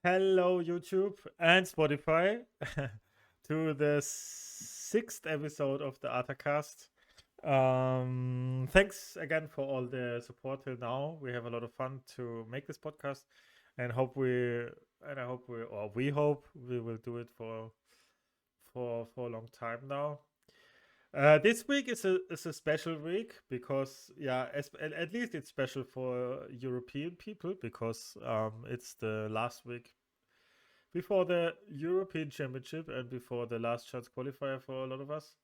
Hello, YouTube and Spotify, to the sixth episode of the ArtaCast. Thanks again for all the support till now. We have a lot of fun to make this podcast, and I hope we hope we will do it for a long time now. This week is a special week because at least it's special for European people because it's the last week before the European Championship and before the last chance qualifier for a lot of us.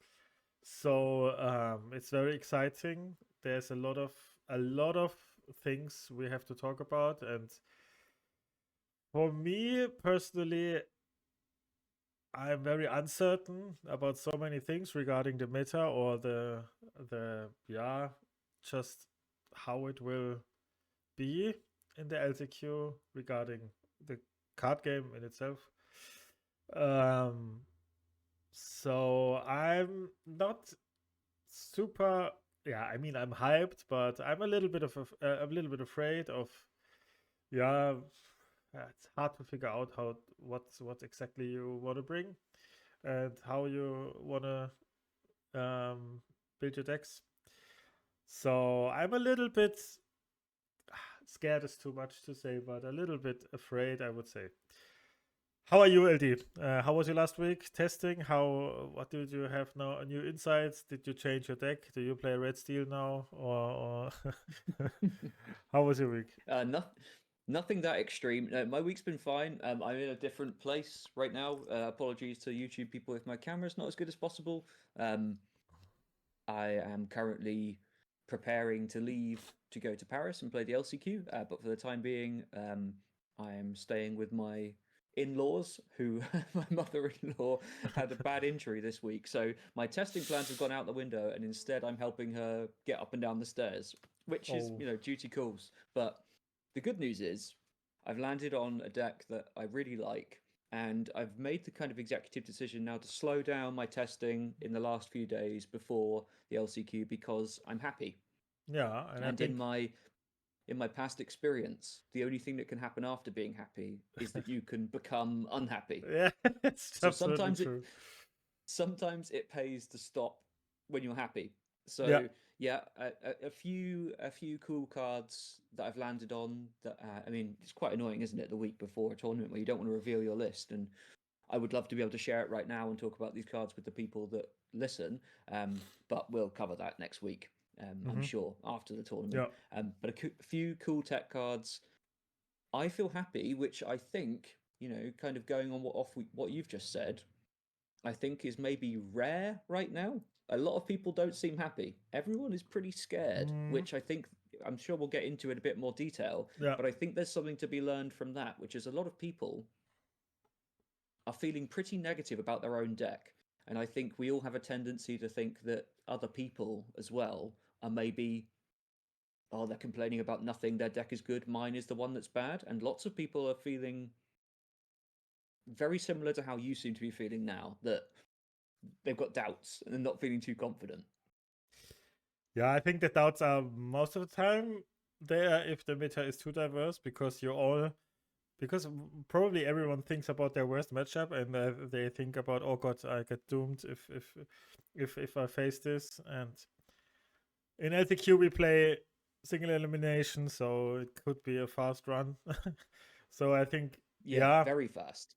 So it's very exciting. There's a lot of things we have to talk about, and for me personally, I'm very uncertain about so many things regarding the meta or the just how it will be in the LCQ regarding the card game in itself. Um, so I'm not super. Yeah, I mean I'm hyped, but I'm a little bit afraid of. Yeah, it's hard to figure out what exactly you want to bring and how you want to build your decks. So I'm a little bit scared is too much to say, but a little bit afraid, I would say. How are you, LD? How was your last week testing? What did you have now? New insights? Did you change your deck? Do you play red steel now, or how was your week? No, nothing that extreme. No, my week's been fine. I'm in a different place right now. Apologies to YouTube people if my camera's not as good as possible. Um, I am currently preparing to leave to go to Paris and play the LCQ, but for the time being, I am staying with my in-laws who my mother-in-law had a bad injury this week, so my testing plans have gone out the window, and instead I'm helping her get up and down the stairs, which is, Oh, duty calls. But the good news is I've landed on a deck that I really like, and I've made the kind of executive decision now to slow down my testing in the last few days before the LCQ because I'm happy. yeah, and I And think in my past experience, the only thing that can happen after being happy is that you can become unhappy. yeah, it's So absolutely true. sometimes it pays to stop when you're happy. Yeah, So yeah, a few cool cards that I've landed on. That I mean, it's quite annoying, isn't it? The week before a tournament where you don't want to reveal your list, and I would love to be able to share it right now and talk about these cards with the people that listen. But we'll cover that next week. I'm hmm, sure after the tournament. yeah. But a few cool tech cards. I feel happy, which I think kind of going on what you've just said. I think is maybe rare right now. A lot of people don't seem happy. Everyone is pretty scared, Mm, which I'm sure we'll get into in a bit more detail. yeah. But I think there's something to be learned from that, which is a lot of people are feeling pretty negative about their own deck. And I think we all have a tendency to think that other people as well are maybe, oh, they're complaining about nothing, their deck is good, mine is the one that's bad. And lots of people are feeling very similar to how you seem to be feeling now, that they've got doubts and they're not feeling too confident. Yeah, I think the doubts are most of the time there if the meta is too diverse because probably everyone thinks about their worst matchup and they think about, oh god, I get doomed if I face this. And in LTQ we play single elimination, so it could be a fast run. So I think, Yeah, yeah, very fast.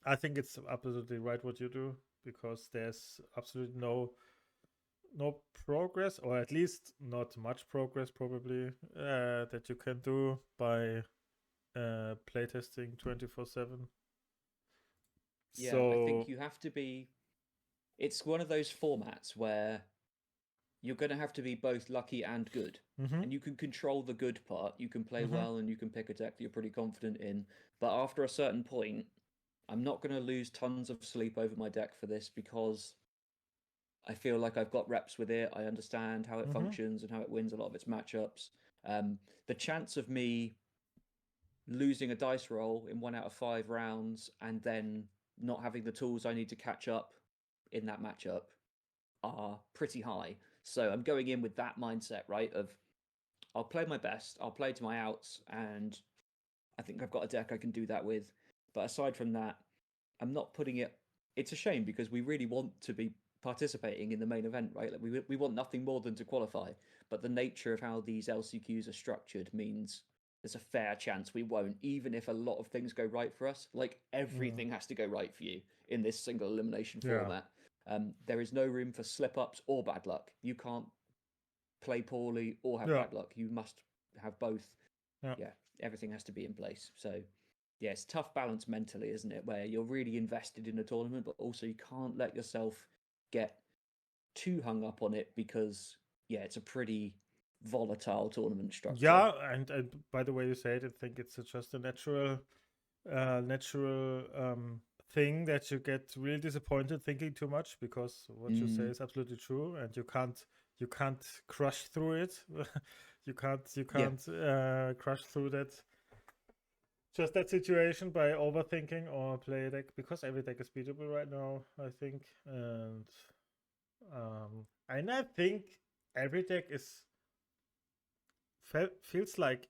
I think it's absolutely right what you do because there's absolutely no progress, or at least not much progress, probably, that you can do by playtesting 24/7. Yeah, I think So, you have to be. It's one of those formats where you're going to have to be both lucky and good. mm-hmm, And you can control the good part. You can play mm-hmm, well and you can pick a deck that you're pretty confident in. But after a certain point, I'm not going to lose tons of sleep over my deck for this because I feel like I've got reps with it. I understand how it mm-hmm, functions and how it wins a lot of its matchups. The chance of me losing a dice roll in 1 out of 5 rounds and then not having the tools I need to catch up in that matchup are pretty high. So I'm going in with that mindset, right? Of I'll play my best, I'll play to my outs, and I think I've got a deck I can do that with. But aside from that, I'm not putting it. It's a shame because we really want to be participating in the main event, right? Like we want nothing more than to qualify. But the nature of how these LCQs are structured means there's a fair chance we won't, even if a lot of things go right for us. Like everything has to go right for you in this single elimination format. There is no room for slip ups or bad luck. You can't play poorly or have bad luck. You must have both. Yeah, everything has to be in place. So yeah, it's a tough balance mentally, isn't it? Where you're really invested in a tournament, but also you can't let yourself get too hung up on it because it's a pretty volatile tournament structure. Yeah, and by the way you say it, I think it's just a natural thing that you get really disappointed thinking too much, because what you say is absolutely true, and you can't crush through it. you can't crush through that situation by overthinking or play a deck, because every deck is beatable right now, I think. And I think every deck feels like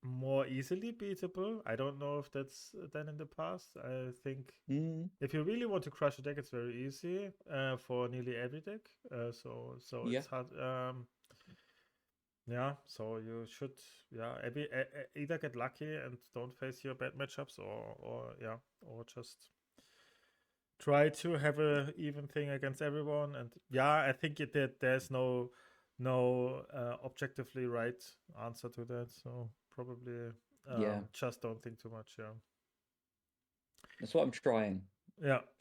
more easily beatable. I don't know if that's than in the past. I think if you really want to crush a deck, it's very easy for nearly every deck. So it's hard. So you should either get lucky and don't face your bad matchups, or just try to have a even thing against everyone. And I think that there's no objectively right answer to that. So probably just don't think too much. That's what I'm trying.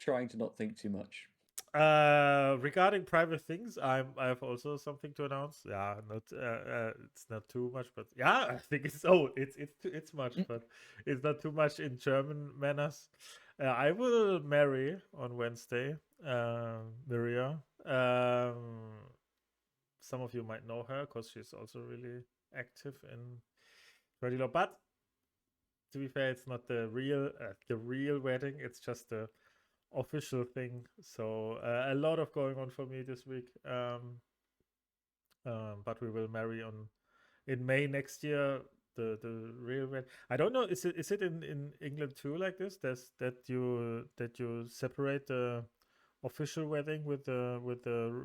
Trying to not think too much. Regarding private things, I have also something to announce. It's not too much, but I think it's much, but it's not too much in German manners. I will marry on Wednesday, Maria. Some of you might know her because she's also really active in Radio. But to be fair, it's not the real wedding. It's just the official thing. So a lot of going on for me this week. But we will marry in May next year. The real wedding. I don't know. Is it in England too like this? That you separate the official wedding with the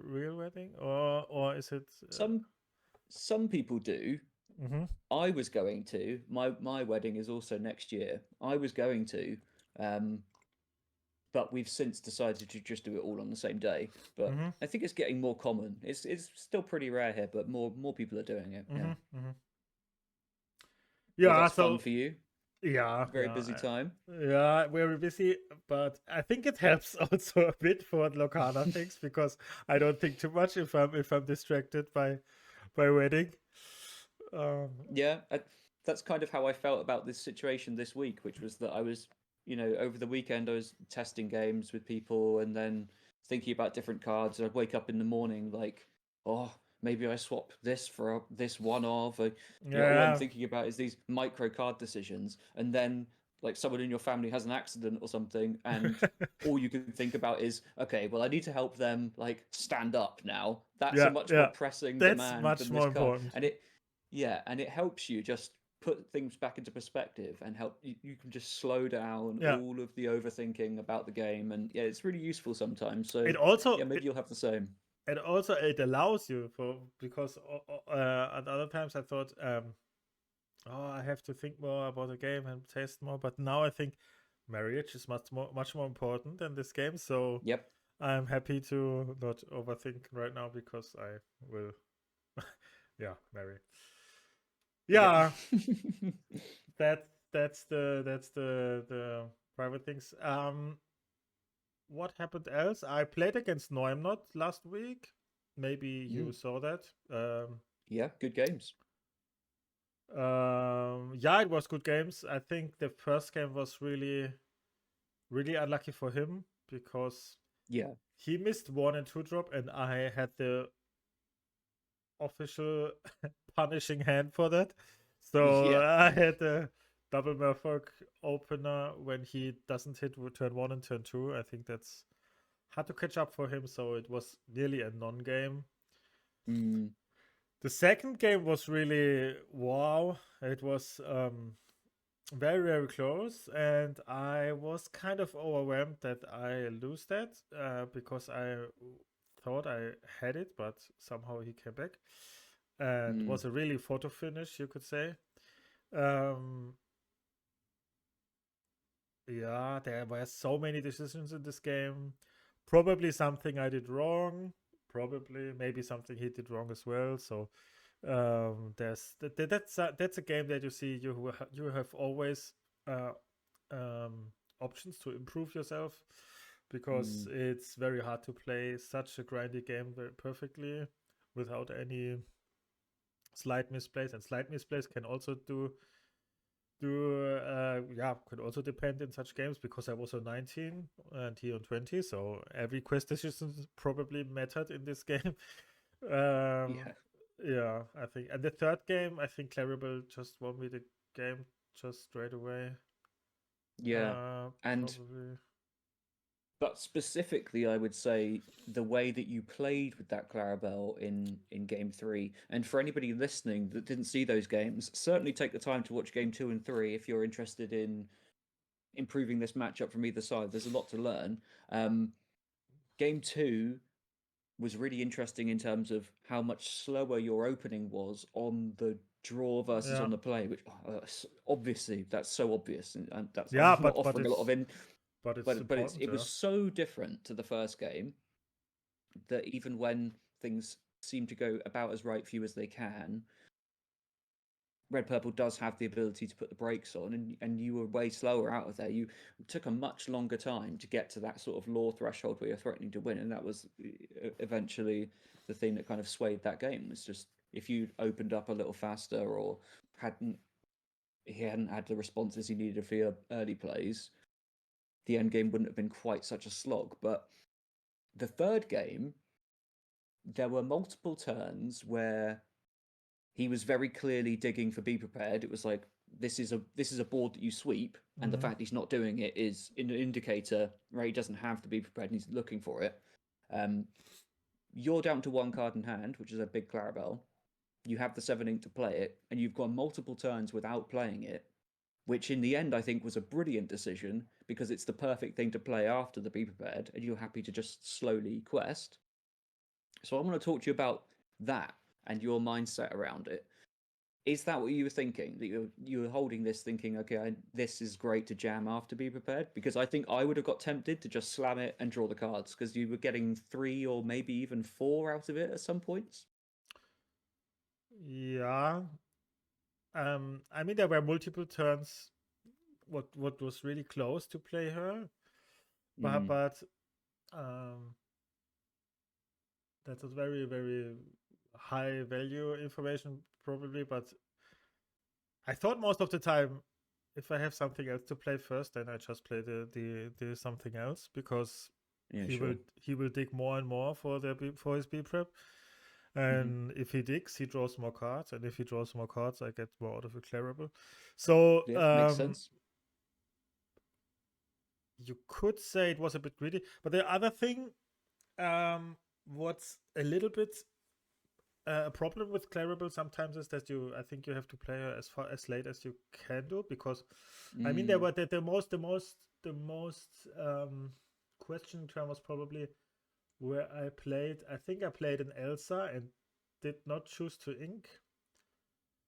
real wedding, or is it some people do? I was going to. My wedding is also next year. I was going to, but we've since decided to just do it all on the same day. But I think it's getting more common. It's still pretty rare here, but more people are doing it. That's fun for you. Very busy time. Very busy, but I think it helps also a bit for Lorcana things, because I don't think too much if I'm distracted by wedding. That's kind of how I felt about this situation this week, which was that I was, over the weekend I was testing games with people and then thinking about different cards. I'd wake up in the morning like, oh, maybe I swap this for this one of. All I'm thinking about is these micro card decisions, and then like someone in your family has an accident or something, and all you can think about is, okay, well, I need to help them like stand up now. That's a much more pressing demand than this card. And it helps you just put things back into perspective and help you can just slow down all of the overthinking about the game. And it's really useful sometimes. So it also maybe you'll have the same. And also it allows you because at other times I thought, I have to think more about the game and test more. But now I think marriage is much more important than this game. So I'm happy to not overthink right now, because I will, marry. That's the private things. What happened else? I played against Noimnot last week. Maybe you saw that. Good games. It was good games. I think the first game was really, really unlucky for him, because he missed 1 and 2 drop, and I had the official punishing hand for that. So I had a double Murfolk opener when he doesn't hit turn 1 and turn 2. I think that's hard to catch up for him, so it was nearly a non-game. The second game was really wow. It was very, very close, and I was kind of overwhelmed that I lose that because I thought I had it, but somehow he came back, and Mm. was a really photo finish, you could say. Um, yeah, there were so many decisions in this game. Probably something I did wrong. Probably maybe something he did wrong as well. So that's a game that you see you have always uh, options to improve yourself because Mm. it's very hard to play such a grindy game very perfectly without any slight misplays, and slight misplays can also could also depend in such games because I was on 19 and he on 20, so every quest decision probably mattered in this game. um Yeah. yeah, I think, and the third game, I think Clarabelle just won me the game just straight away. Yeah. And Probably. but specifically, I would say the way that you played with that Clarabelle in game three, and for anybody listening that didn't see those games, certainly take the time to watch game two and three if you're interested in improving this matchup from either side. There's a lot to learn. Game two was really interesting in terms of how much slower your opening was on the draw versus Yeah, on the play, which obviously that's so obvious, and that's yeah, I'm not but offering a lot of in, it's but important, it was yeah. so different to the first game that even when things seem to go about as right for you as they can, Red Purple does have the ability to put the brakes on, and you were way slower out of there. You took a much longer time to get to that sort of law threshold where you're threatening to win, and that was eventually the thing that kind of swayed that game. Was just if you opened up a little faster or hadn't he hadn't had the responses he needed for your early plays, the end game wouldn't have been quite such a slog. But the third game, there were multiple turns where he was very clearly digging for be prepared. It was like this is a board that you sweep, and the Hmm. fact he's not doing it is an indicator, right? He doesn't have to be prepared, and he's looking for it. Um, you're down to one card in hand, which is a big Clarabelle. You have the 7 ink to play it, and you've gone multiple turns without playing it, which in the end I think was a brilliant decision because it's the perfect thing to play after the be prepared, and you're happy to just slowly quest. So I want to talk to you about that and your mindset around it. Is that what you were thinking? That you were holding this, thinking, okay, this is great to jam after be prepared? Because I think I would have got tempted to just slam it and draw the cards because you were getting 3 or maybe even 4 out of it at some points. Yeah. I mean, there were multiple turns. What was really close to play her, Mm. but um, that was very, very high value information probably. But I thought most of the time, if I have something else to play first, then I just play the something else because Yeah, sure. he will dig more and more for for his B prep. Hmm. And if he digs, he draws more cards, and if he draws more cards, I get more out of a Clarable. So Yeah, makes sense. you could say it was a bit greedy, but the other thing, what's a little bit a problem with Clarable sometimes is that I think you have to play her as far as late as you can do because, I mean, there Mm. were the most questioning term was probably where I played. I think I played an Elsa and did not choose to ink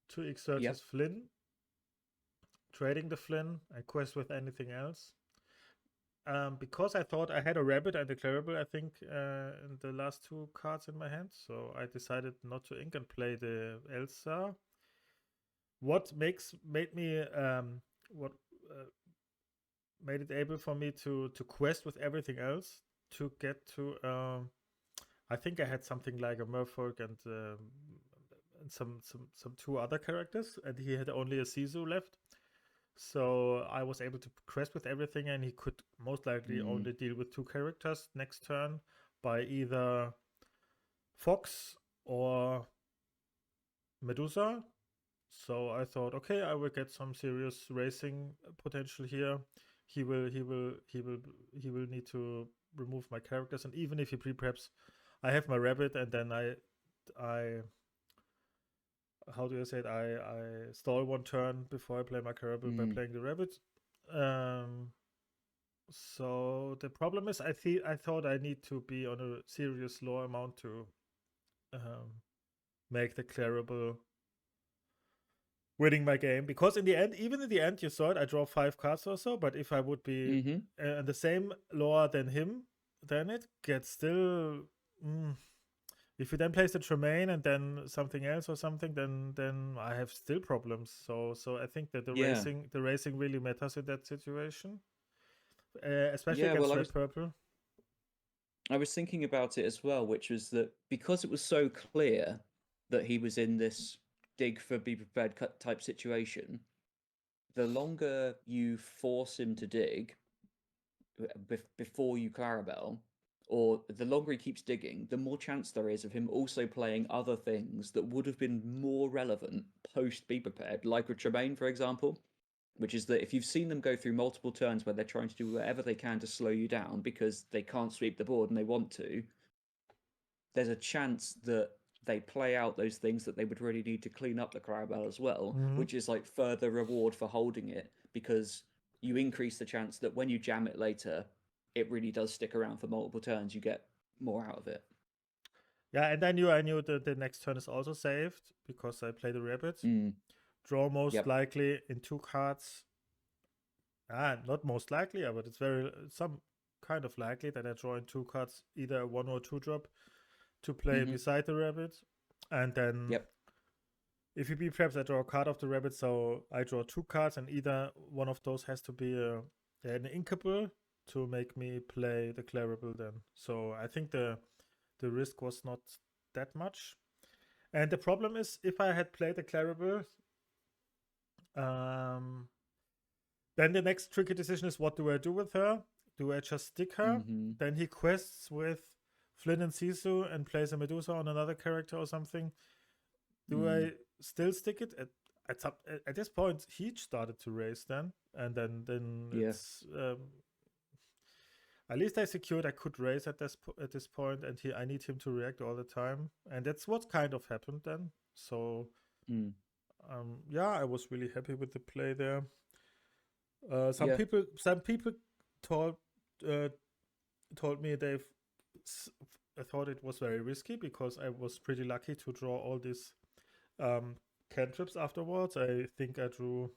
to exert Yep. his Flynn, trading the Flynn and quest with anything else. Because I thought I had a rabbit and a Clarable, I think, in the last two cards in my hand. So I decided not to ink and play the Elsa. What made me what uh, made it able for me to quest with everything else to get to. I think I had something like a Merfolk and some two other characters, and he had only a Sisu left. So I was able to quest with everything, and he could most likely Mm. only deal with two characters next turn by either Fox or Medusa. So I thought, okay, I will get some serious racing potential here. He will need to remove my characters, and even if he pre-preps, I have my rabbit, and then I how do I say it? I stall one turn before I play my Caribou by playing the rabbit. So the problem is, I thought I need to be on a serious low amount to make the Clarable winning my game, because in the end, even in the end, you saw it, I draw 5 cards or so, but if I would be the same lower than him, then it gets still if you then place the Tremaine and then something else or something, then I have still problems. So I think that the racing really matters in that situation, especially against red purple. I was thinking about it as well, which was that because it was so clear that he was in this dig for be prepared cut type situation, the longer you force him to dig before you Clarabelle, or the longer he keeps digging, the more chance there is of him also playing other things that would have been more relevant post be prepared, like with Tremaine, for example, which is that if you've seen them go through multiple turns where they're trying to do whatever they can to slow you down because they can't sweep the board and they want to, there's a chance that they play out those things that they would really need to clean up the Clarabelle as well, which is like further reward for holding it, because you increase the chance that when you jam it later, it really does stick around for multiple turns. You get more out of it. Yeah, and I knew that the next turn is also saved because I play the rabbit. Draw most likely in 2 cards. Not most likely, but it's some kind of likely that I draw in 2 cards, either a 1 or 2 drop to play beside the rabbit. And then if you be preps, I draw a card of the rabbit, so I draw 2 cards, and either one of those has to be an inkable to make me play the Clarable then. So I think the risk was not that much. And the problem is, if I had played the Clarable, then the next tricky decision is, what do I do with her? Do I just stick her? Then he quests with Flynn and Sisu and plays a Medusa on another character or something. Do I still stick it? At this point, he started to race then, and then it's at least I secured I could race at this point, and I need him to react all the time, and that's what kind of happened then. So I was really happy with the play there. Some people told me I thought it was very risky because I was pretty lucky to draw all these cantrips afterwards. I think I drew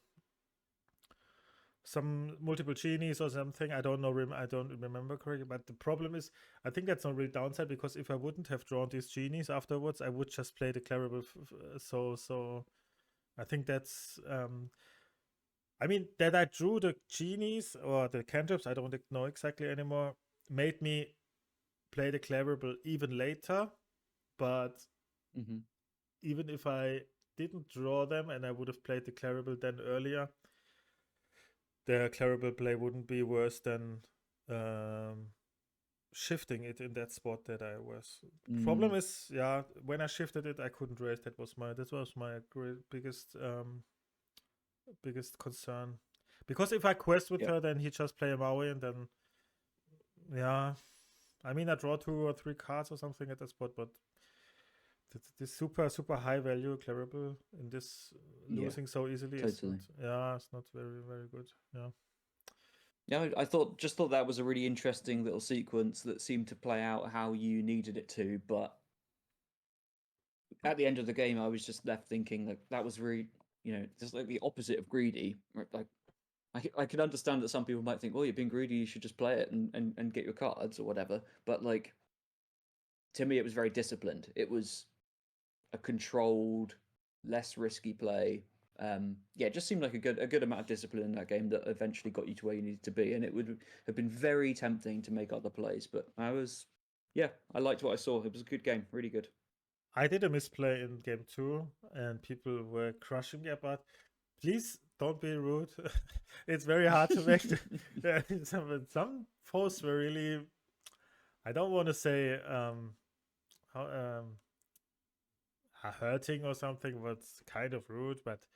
some multiple genies or something. I don't remember correctly, but the problem is, I think that's not really downside, because if I wouldn't have drawn these genies afterwards, I would just play the Clarable. So I think that's I mean, that I drew the genies or the cantrips, I don't know exactly anymore, made me play the Clarable even later. But even if I didn't draw them and I would have played the Clarable then earlier, the Clarable play wouldn't be worse than shifting it in that spot that I was. Problem is, when I shifted it, I couldn't raise. That was my biggest concern. Because if I quest with her, then he just play a Maui, and then I mean, I draw 2 or 3 cards or something at that spot, but this super high value Clarable in this losing so easily it's not very, very good. I just thought that was a really interesting little sequence that seemed to play out how you needed it to, but at the end of the game I was just left thinking that was really, just like the opposite of greedy. Like I can understand that some people might think, well, you're being greedy, you should just play it and get your cards or whatever, but like, to me it was very disciplined. It was a controlled, less risky play. It just seemed like a good amount of discipline in that game that eventually got you to where you needed to be, and it would have been very tempting to make other plays, but I liked what I saw. It was a good game, really good. I did a misplay in game 2 and people were crushing me, but please don't be rude. It's very hard to make some posts were really, I don't want to say hurting or something, but kind of rude, but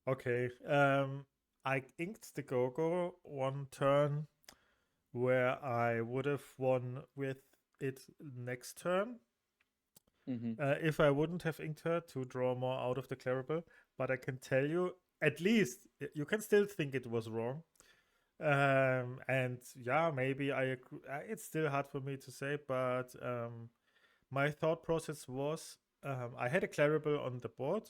okay. I inked the Go-Go one turn where I would have won with it next turn. if I wouldn't have inked her to draw more out of the Clarabelle. But I can tell you, at least you can still think it was wrong. And yeah, maybe I agree. It's still hard for me to say, but my thought process was I had a Clarabelle on the board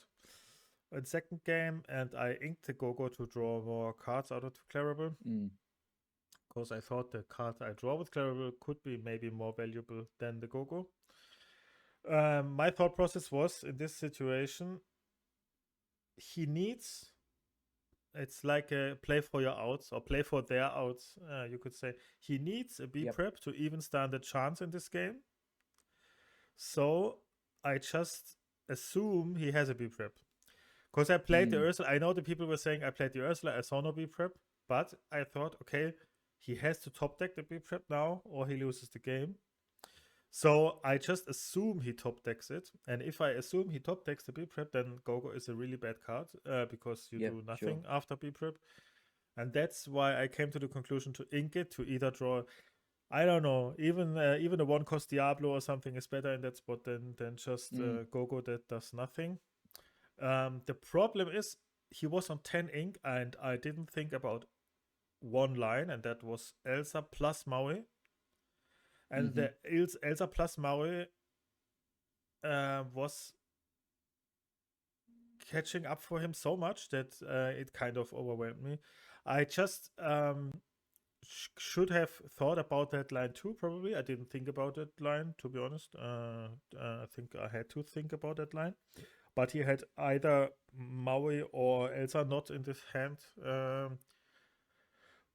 in second game, and I inked the Gogo to draw more cards out of the Clarabelle. Because I thought the card I draw with Clarabelle could be maybe more valuable than the Gogo. My thought process was, in this situation, he needs... It's like a play for your outs or play for their outs, you could say. He needs a B-prep to even stand a chance in this game. So I just assume he has a B-prep. Because I played the Ursula. I know the people were saying I played the Ursula. I saw no B-prep. But I thought, okay, he has to top deck the B-prep now or he loses the game. So I just assume he top decks it. And if I assume he top decks the B-prep, then Gogo is a really bad card because you do nothing after B-prep. And that's why I came to the conclusion to ink it, to either draw... I don't know, even a one-cost Diablo or something is better in that spot than just Gogo that does nothing. The problem is he was on 10 ink and I didn't think about one line, and that was Elsa plus Maui. And the Elsa plus Maui was catching up for him so much that it kind of overwhelmed me. I just should have thought about that line too, probably. I didn't think about that line, to be honest. I think I had to think about that line. But he had either Maui or Elsa not in this hand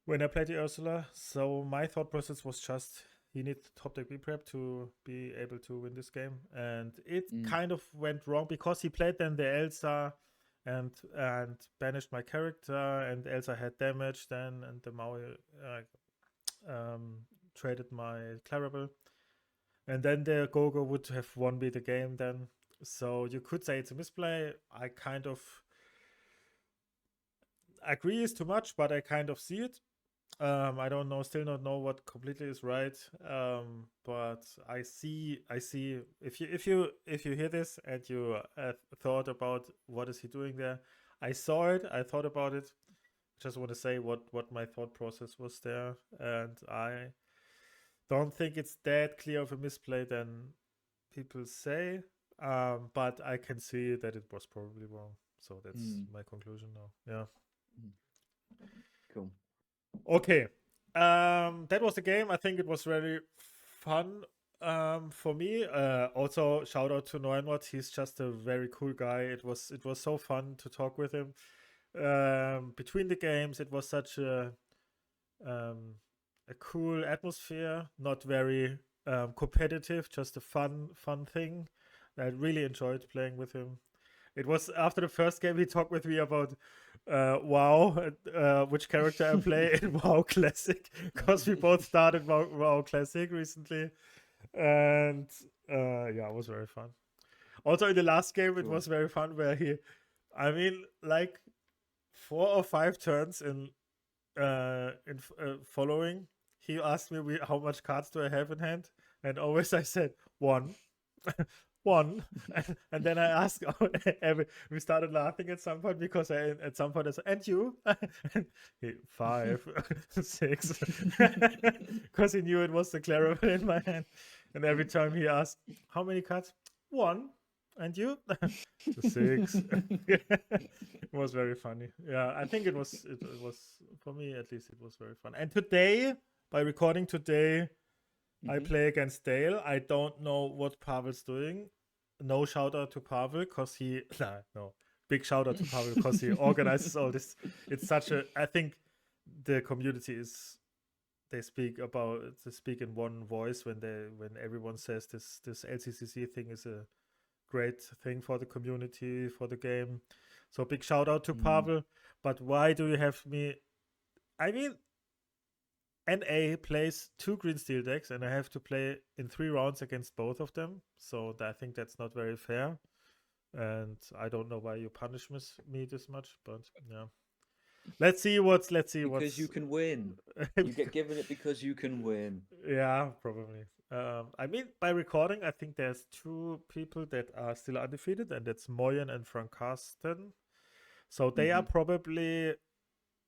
when I played the Ursula. So my thought process was just... he needs top deck B-prep to be able to win this game. And it kind of went wrong because he played then the Elsa and banished my character, and Elsa had damage then, and the Maui traded my Clarabelle. And then the Gogo would have won me the game then. So you could say it's a misplay. I kind of agree is too much, but I kind of see it. I don't know, still not know what completely is right. But I see if you hear this and you thought about what is he doing there, I saw it, I thought about it. Just want to say what my thought process was there, and I don't think it's that clear of a misplay than people say. But I can see that it was probably wrong. So that's my conclusion now. Yeah. Cool. Okay, that was the game. I think it was very fun for me. Also, shout out to Noimnot. He's just a very cool guy. It was so fun to talk with him. Between the games, it was such a cool atmosphere. Not very competitive, just a fun thing. I really enjoyed playing with him. It was after the first game he talked with me about WoW, which character I play in WoW Classic, because we both started WoW Classic recently, and yeah, it was very fun. Also in the last game, it was very fun where he, I mean, like 4 or 5 turns in following, he asked me how much cards do I have in hand, and always I said 1. 1, and then I asked we started laughing at some point because at some point I said, and you? 5 6 because he knew it was the Clarabelle in my hand, and every time he asked how many cards, 1, and you? 6. It was very funny. Yeah, I think it was for me at least, it was very fun. And today, by recording today, I play against Dale. I don't know what Pavel's doing. No shout out to Pavel because he... no. Big shout out to Pavel because he organizes all this. It's such a... I think the community is... They speak in one voice when everyone says this LCCC thing is a great thing for the community, for the game. So big shout out to Pavel. But why do you have me... I mean... NA plays 2 green steel decks, and I have to play in 3 rounds against both of them. So I think that's not very fair. And I don't know why you punish me this much, but yeah. let's see what's Because you can win. You get given it because you can win. yeah, probably. I mean, by recording, I think there's two people that are still undefeated, and that's Moyen and Frank Carsten. So they are probably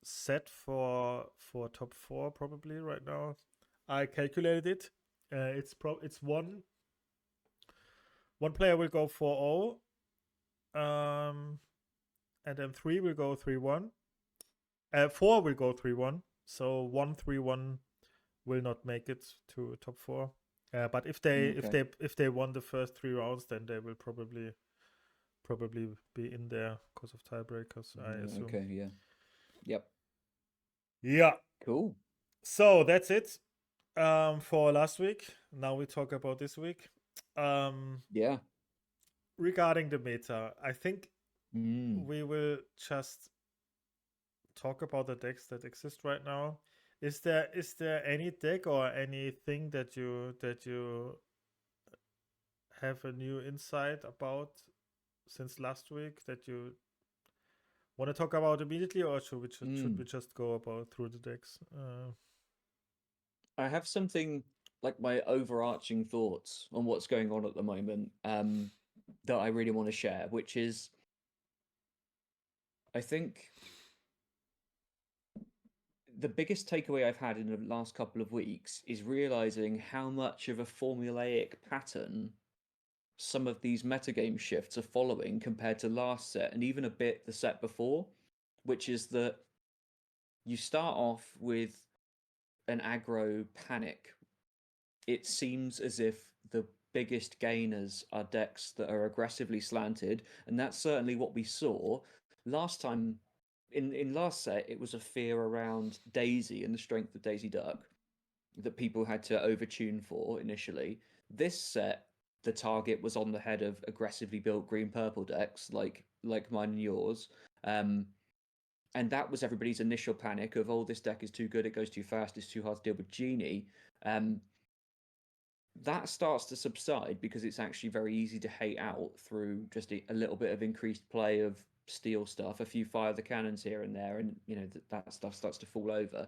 set for top 4 probably right now. I calculated it. It's one player will go 4-0, and then 3 will go 3-1. 4 will go 3-1. So 1-3-1 will not make it to top 4. But if they won the first 3 rounds, then they will probably be in there because of tiebreakers, I assume. Okay, yeah. Yep. Yeah. Cool. So that's it for last week. Now we talk about this week. Yeah. Regarding the meta, I think we will just talk about the decks that exist right now. Is there any deck or anything that you have a new insight about since last week that you want to talk about immediately, or should we just go about through the decks? I have something like my overarching thoughts on what's going on at the moment that I really want to share, which is I think the biggest takeaway I've had in the last couple of weeks is realizing how much of a formulaic pattern some of these metagame shifts are following compared to last set and even a bit the set before, which is that you start off with an aggro panic. It seems as if the biggest gainers are decks that are aggressively slanted, and that's certainly what we saw last time. In last set, it was a fear around Daisy and the strength of Daisy Duck that people had to overtune for initially. This set, the target was on the head of aggressively built green purple decks like mine and yours. And that was everybody's initial panic of, oh, this deck is too good, it goes too fast, it's too hard to deal with Genie. That starts to subside because it's actually very easy to hate out through just a little bit of increased play of steel stuff, a few fire the cannons here and there, and that stuff starts to fall over.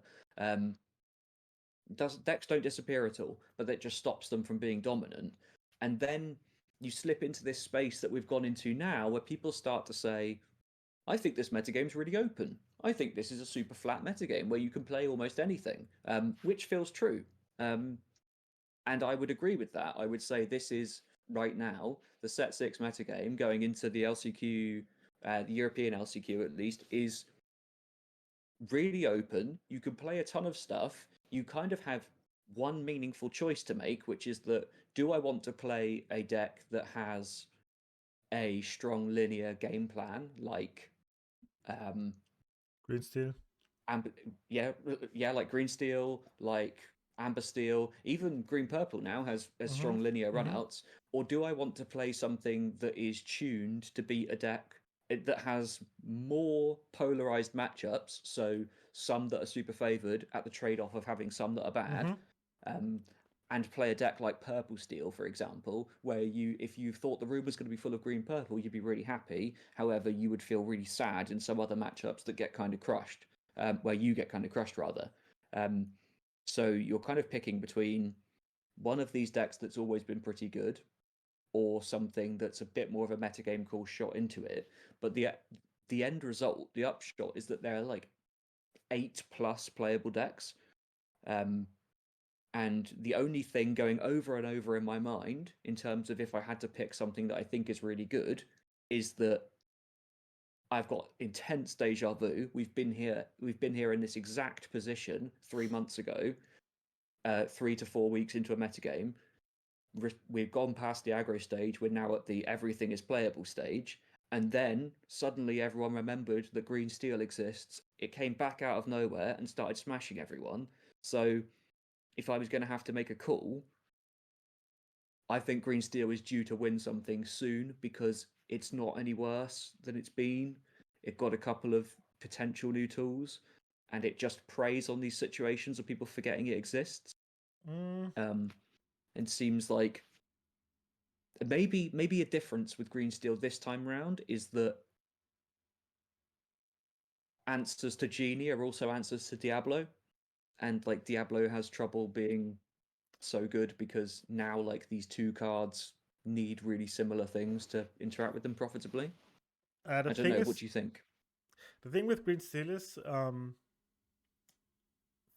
Decks don't disappear at all, but that just stops them from being dominant. And then you slip into this space that we've gone into now, where people start to say, I think this metagame's really open. I think this is a super flat metagame where you can play almost anything, which feels true. And I would agree with that. I would say this is, right now, the set 6 metagame going into the LCQ, the European LCQ at least, is really open. You can play a ton of stuff. You kind of have one meaningful choice to make, which is that, do I want to play a deck that has a strong linear game plan, like Green Steel? Like Green Steel, like Amber Steel, even Green Purple now has strong linear runouts. Or do I want to play something that is tuned to beat a deck that has more polarized matchups, so some that are super favored at the trade-off of having some that are bad, and play a deck like Purple Steel, for example, where if you thought the room was going to be full of Green Purple, you'd be really happy. However, you would feel really sad in some other matchups that get kind of crushed, where you get kind of crushed rather. So you're kind of picking between one of these decks that's always been pretty good, or something that's a bit more of a metagame call shot into it. But the end result, the upshot, is that there are like 8+ playable decks. And the only thing going over and over in my mind, in terms of if I had to pick something that I think is really good, is that I've got intense deja vu. We've been here in this exact position 3 months ago, 3 to 4 weeks into a metagame. We've gone past the aggro stage. We're now at the everything is playable stage. And then suddenly everyone remembered that Green Steel exists. It came back out of nowhere and started smashing everyone. So if I was going to have to make a call, I think Green Steel is due to win something soon because it's not any worse than it's been. It got a couple of potential new tools, and it just preys on these situations of people forgetting it exists. And seems like maybe a difference with Green Steel this time round is that answers to Genie are also answers to Diablo, and like Diablo has trouble being so good because now like these two cards need really similar things to interact with them profitably. I don't know. What do you think? The thing with Green Steel is,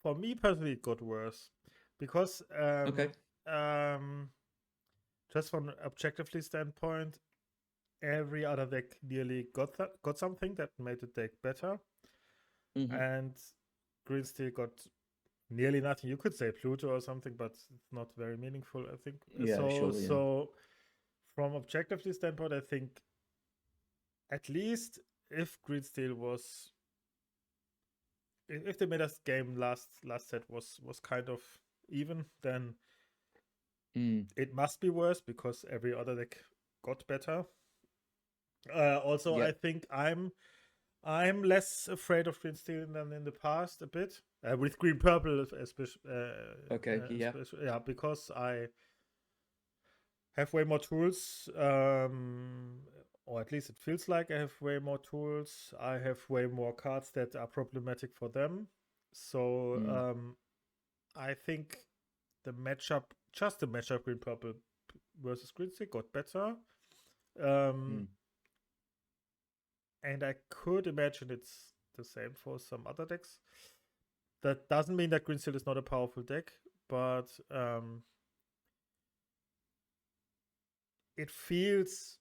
for me personally, it got worse because Okay. Just from an objectively standpoint, every other deck nearly got something that made the deck better, and Green Steel got nearly nothing. You could say Pluto or something, but it's not very meaningful, I think. Yeah, So from objectively standpoint, I think at least if Green Steel was, if the meta game last set was kind of even, then it must be worse because every other deck got better. Also, I think I'm less afraid of Green Steel than in the past a bit. With Green Purple, especially. Yeah, because I have way more tools, or at least it feels like I have way more tools. I have way more cards that are problematic for them. So I think the matchup Green Purple versus Green Steel got better. And I could imagine it's the same for some other decks. That doesn't mean that Green Steel is not a powerful deck, but it feels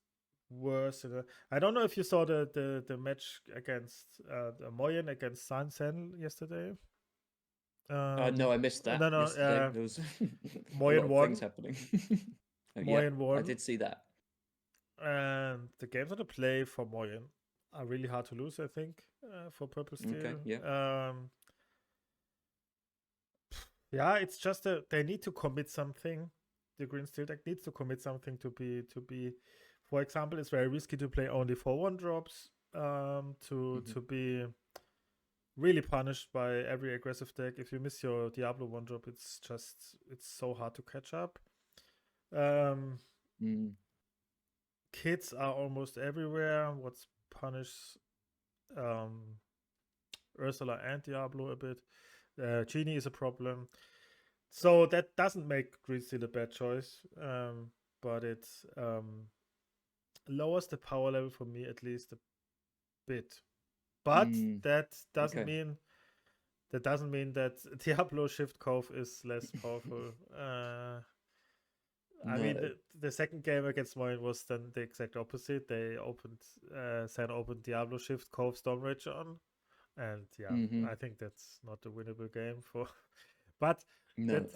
worse. I don't know if you saw the match against Moyen against Sen yesterday. No, I missed that. No. There was Moyen won. Things happening. Moyen won. I did see that. And the games on the play for Moyen are really hard to lose, I think, for Purple Steel. Okay, yeah. Yeah, it's just they need to commit something. The Green Steel deck needs to commit something to be. For example, it's very risky to play only 4/1 drops. To be really punished by every aggressive deck. If you miss your Diablo 1-drop, it's so hard to catch up. Kids are almost everywhere. What's punish Ursula and Diablo a bit. Genie is a problem. So that doesn't make Green Steel a bad choice, but it lowers the power level for me at least a bit. But that doesn't mean that Diablo Shift Cove is less powerful. I mean, the second game against Moyen was then the exact opposite. They Sen opened Diablo Shift Cove Storm Rage on, and I think that's not a winnable game for. But that's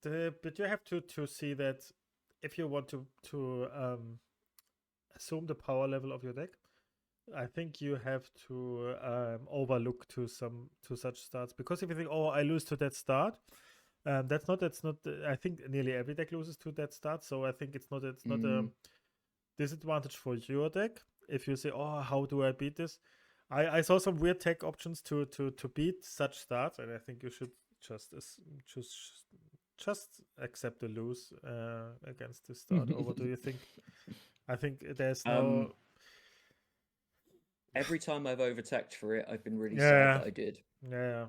but you have to see that if you want to assume the power level of your deck, I think you have to overlook to such starts, because if you think, oh, I lose to that start, that's not. I think nearly every deck loses to that start, so I think it's not a disadvantage for your deck if you say, oh, how do I beat this? I saw some weird tech options to beat such starts, and I think you should just accept the lose against this start. Or what do you think? I think there's no. Every time I've overtech'd for it, I've been really sad that I did. Yeah.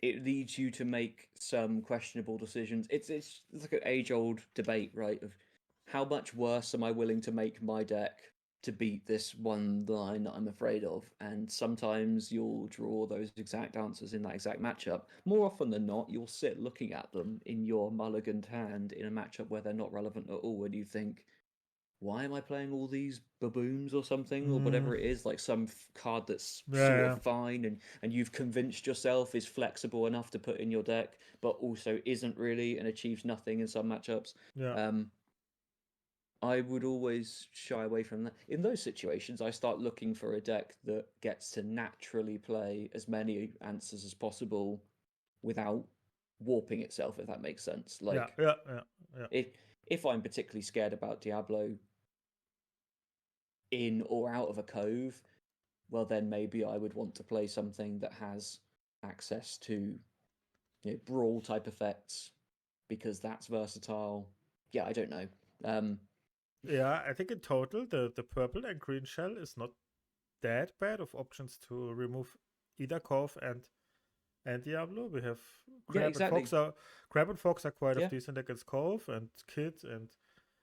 It leads you to make some questionable decisions. It's like an age-old debate, right? Of how much worse am I willing to make my deck to beat this one line that I'm afraid of? And sometimes you'll draw those exact answers in that exact matchup. More often than not, you'll sit looking at them in your mulliganed hand in a matchup where they're not relevant at all, and you think, why am I playing all these baboons or something, or whatever it is, like some card that's sort of fine and you've convinced yourself is flexible enough to put in your deck, but also isn't really and achieves nothing in some matchups. I would always shy away from that. In those situations, I start looking for a deck that gets to naturally play as many answers as possible without warping itself, if that makes sense. Like, if I'm particularly scared about Diablo in or out of a cove, well, then maybe I would want to play something that has access to brawl type effects, because that's versatile. Yeah, I don't know. I think in total the purple and green shell is not that bad of options to remove either Cove and Diablo. We have Yeah, exactly. Crab and Fox are quite Yeah. of decent against Cove, and Kid and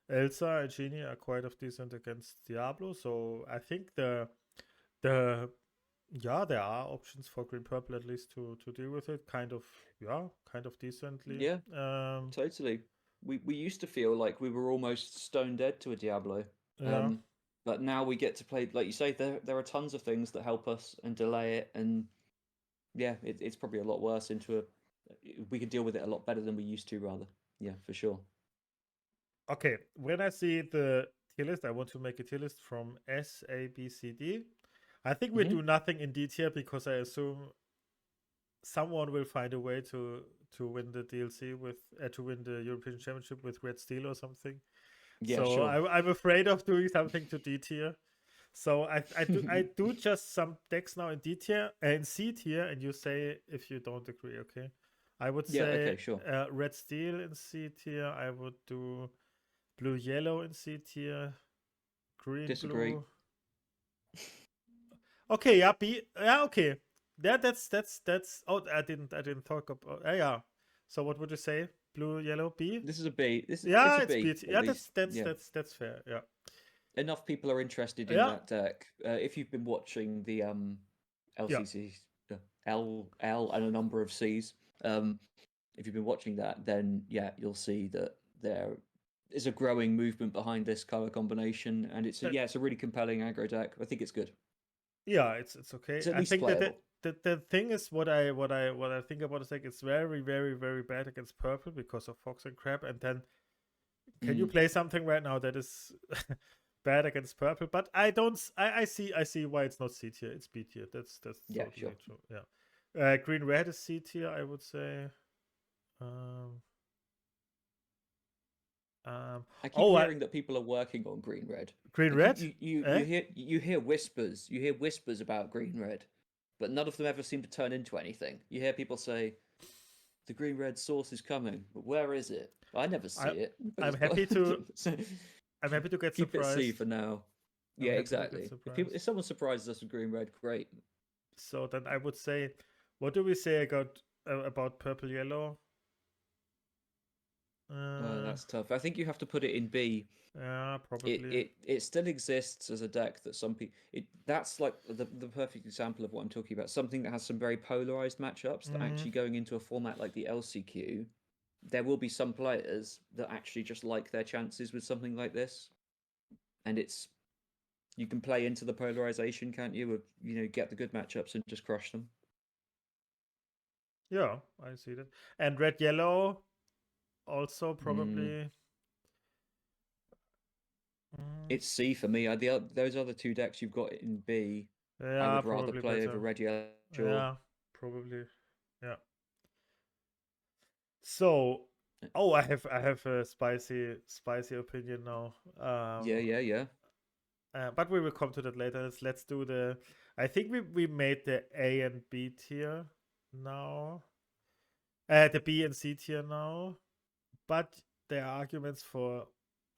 Elsa and Genie are quite of decent against Diablo. So I think there are options for green purple at least to deal with it. Kind of decently. Yeah, totally. We used to feel like we were almost stone dead to a Diablo. Yeah. But now we get to play, like you say, there are tons of things that help us and delay it, and yeah, it's probably a lot worse we can deal with it a lot better than we used to, rather. Yeah, for sure. Okay, when I see the tier list, I want to make a tier list from S, A, B, C, D. I think we do nothing in D tier because I assume someone will find a way to win the DLC with to win the European Championship with Red Steel or something. Yeah, so sure. I'm afraid of doing something to D tier. So I do just some decks now in D tier and C tier, and you say if you don't agree. Okay, I would say okay, sure. Red Steel in C tier. I would do blue yellow in C tier, green Disagree. blue. Okay, yeah, B. Yeah, okay. That's. Oh, I didn't talk about. Yeah. So what would you say? Blue, yellow, B. This is a B. It's It's B. B. Yeah, Least. that's fair. Yeah. Enough people are interested in Yeah. that deck. If you've been watching the LCC, L and a number of Cs, if you've been watching that, then yeah, you'll see that there is a growing movement behind this color combination, and it's a really compelling aggro deck. I think it's good. Yeah, it's okay. It's at I least think playable. the thing is what I think about is like it's very very bad against purple because of Fox and Crab, and then can you play something right now that is bad against purple? But I don't. I see why it's not C tier. It's B tier. That's Yeah, totally sure. true. Yeah. Green red is C tier. I would say. I keep hearing that people are working on green red. Green red. You hear whispers. You hear whispers about green red, but none of them ever seem to turn into anything. You hear people say, "The green red source is coming," but where is it? I never see it. I'm happy to. I'm happy to get keep surprised. it C for now. Yeah, exactly. If someone surprises us with green red, great. So then I would say, what do we say about purple yellow? That's tough. I think you have to put it in B. Yeah, probably. It still exists as a deck that some people. That's like the perfect example of what I'm talking about. Something that has some very polarized matchups. That actually going into a format like the LCQ, there will be some players that actually just like their chances with something like this, and you can play into the polarization, can't you? Of get the good matchups and just crush them. Yeah, I see that. And red yellow, also probably. It's C for me. Those other two decks you've got in B, I would rather play better. over red yellow. Sure. Yeah, probably. Yeah. So, I have a spicy opinion now. Yeah. But we will come to that later. Let's do the. I think we made the A and B tier now. The B and C tier now, but there are arguments for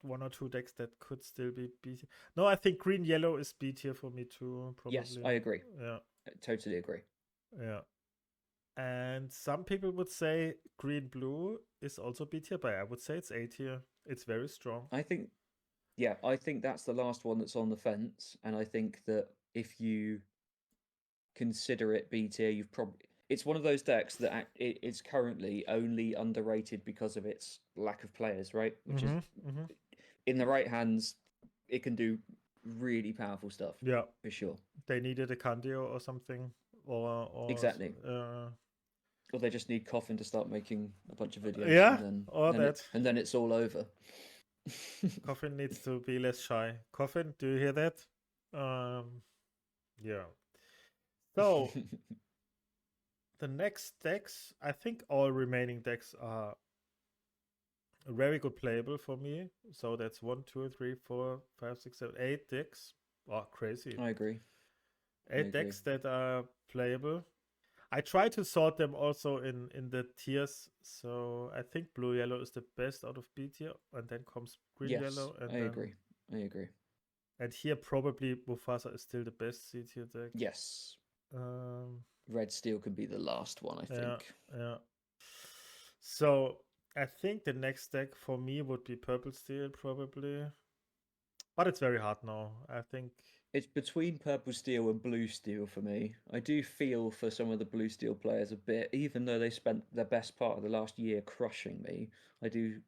one or two decks that could still be B tier. No, I think green yellow is B tier for me too. Probably. Yes, I agree. Yeah, I totally agree. Yeah. And some people would say green blue is also B tier, but I would say it's A tier. It's very strong. I think that's the last one that's on the fence, and I think that if you consider it B tier, it's one of those decks that it's currently only underrated because of its lack of players, right? Which is in the right hands, it can do really powerful stuff. Yeah, for sure. They needed a Candio or something, or exactly. Or they just need Coffin to start making a bunch of videos. Yeah, and then it's all over. Coffin needs to be less shy. Coffin, do you hear that? Yeah. So the next decks, I think all remaining decks are very good playable for me. So that's 1, 2, 3, 4, 5, 6, 7, 8 decks. Oh, crazy. I agree. 8 decks that are playable. I try to sort them also in the tiers. So I think blue yellow is the best out of B tier, and then comes green yellow. And I agree. And here probably Mufasa is still the best C tier deck. Yes. Um, Red Steel can be the last one, I think. Yeah. So I think the next deck for me would be Purple Steel probably. But it's very hard now. I think it's between Purple Steel and Blue Steel for me. I do feel for some of the Blue Steel players a bit, even though they spent the best part of the last year crushing me. I do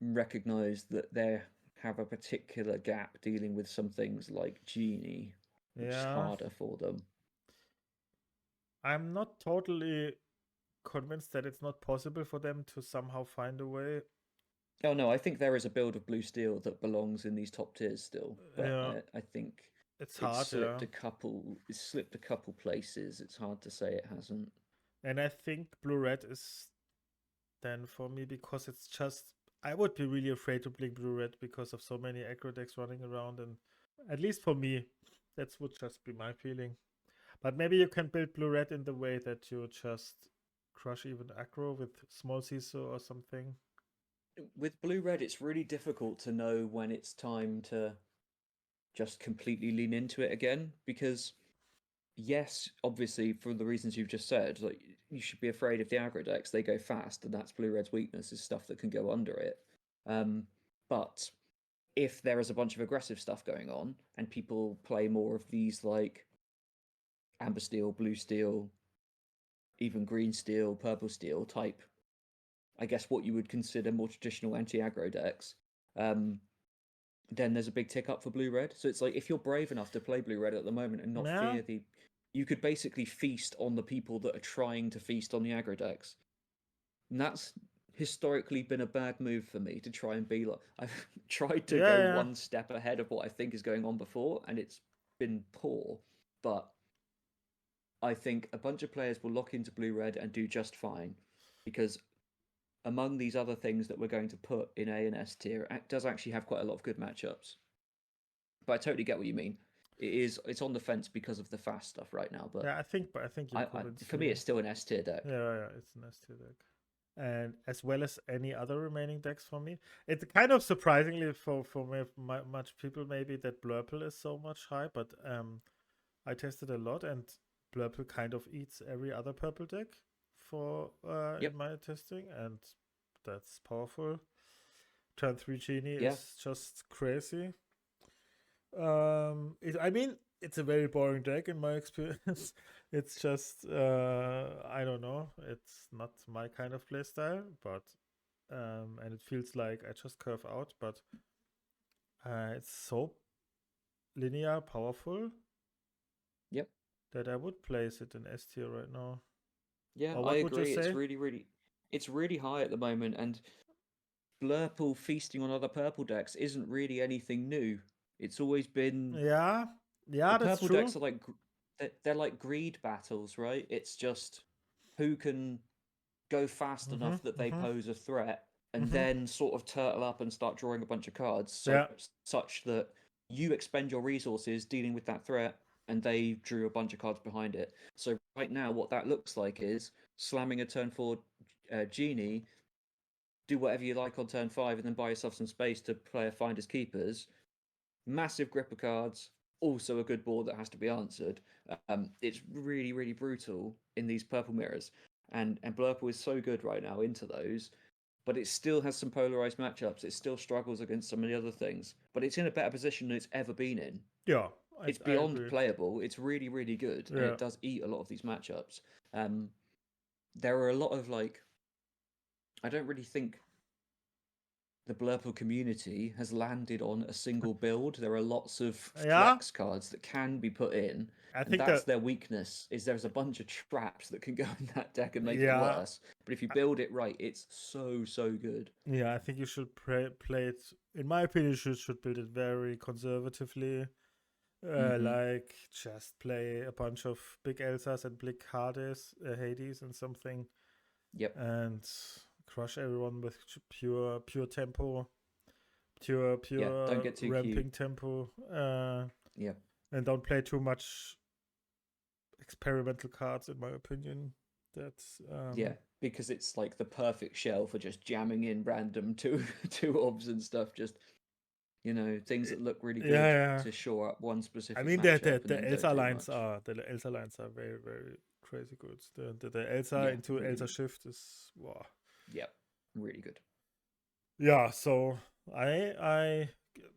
recognise that they have a particular gap dealing with some things like Genie, which is harder for them. I'm not totally convinced that it's not possible for them to somehow find a way. Oh no, I think there is a build of Blue Steel that belongs in these top tiers still, but I think it's hard. Slipped a couple places. It's hard to say it hasn't. And I think Blue Red is then for me because it's just I would be really afraid to blink Blue Red because of so many aggro decks running around, and at least for me, that would just be my feeling. But maybe you can build Blue Red in the way that you just crush even aggro with small CISO or something. With Blue Red, it's really difficult to know when it's time to just completely lean into it again, because yes, obviously for the reasons you've just said, like you should be afraid of the aggro decks. They go fast, and that's Blue Red's weakness, is stuff that can go under it. But if there is a bunch of aggressive stuff going on and people play more of these like Amber Steel, Blue Steel, even Green Steel, Purple Steel type, I guess what you would consider more traditional anti-aggro decks, then there's a big tick up for Blue Red. So it's like if you're brave enough to play Blue Red at the moment and not fear you could basically feast on the people that are trying to feast on the aggro decks. And that's historically been a bad move for me to try and be like I've tried to go one step ahead of what I think is going on before, and it's been poor. But I think a bunch of players will lock into Blue Red and do just fine, because among these other things that we're going to put in A and S tier, it does actually have quite a lot of good matchups. But I totally get what you mean. It's on the fence because of the fast stuff right now. But I think for me, it's still an S tier deck. Yeah, it's an S tier deck, and as well as any other remaining decks for me. It's kind of surprisingly for much people maybe that Blurple is so much high, but I tested a lot, and Blurple kind of eats every other purple deck for in my testing, and that's powerful. Turn 3 Genie is just crazy. I mean, it's a very boring deck in my experience. It's just I don't know. It's not my kind of playstyle, but and it feels like I just curve out, but it's so linear powerful. Yep. That I would place it in S tier right now. Yeah, I agree. It's really high at the moment, and Blurple feasting on other purple decks isn't really anything new. It's always been the that's purple true. decks are like they're like greed battles, right? It's just who can go fast enough that they pose a threat, and then sort of turtle up and start drawing a bunch of cards, such that you expend your resources dealing with that threat, and they drew a bunch of cards behind it. So right now, what that looks like is slamming a turn 4 Genie, do whatever you like on turn 5, and then buy yourself some space to play a Finders Keepers. Massive grip of cards, also a good board that has to be answered. It's really, really brutal in these purple mirrors, and Blurple is so good right now into those, but it still has some polarized matchups. It still struggles against some of the other things, but it's in a better position than it's ever been in. Yeah, it's beyond playable. It's really, really good, and it does eat a lot of these matchups. There are a lot of I don't really think the Blurple community has landed on a single build. There are lots of flex cards that can be put in. I think that's their weakness, is there's a bunch of traps that can go in that deck and make it worse. But if you build it right, it's so good. Yeah, I think you should play it, in my opinion, you should build it very conservatively. Like just play a bunch of big Elsas and big Hades and something. Yep. And crush everyone with pure tempo, pure don't get too ramping tempo. And don't play too much experimental cards, in my opinion. That's because it's like the perfect shell for just jamming in random two orbs and stuff. Just You know, things that look really good Yeah. to shore up one specific I mean, matchup and the then don't Elsa do lines much. are very very crazy good. The Elsa Yeah, into really Elsa good. shift is wow. Yeah, really good. Yeah, so I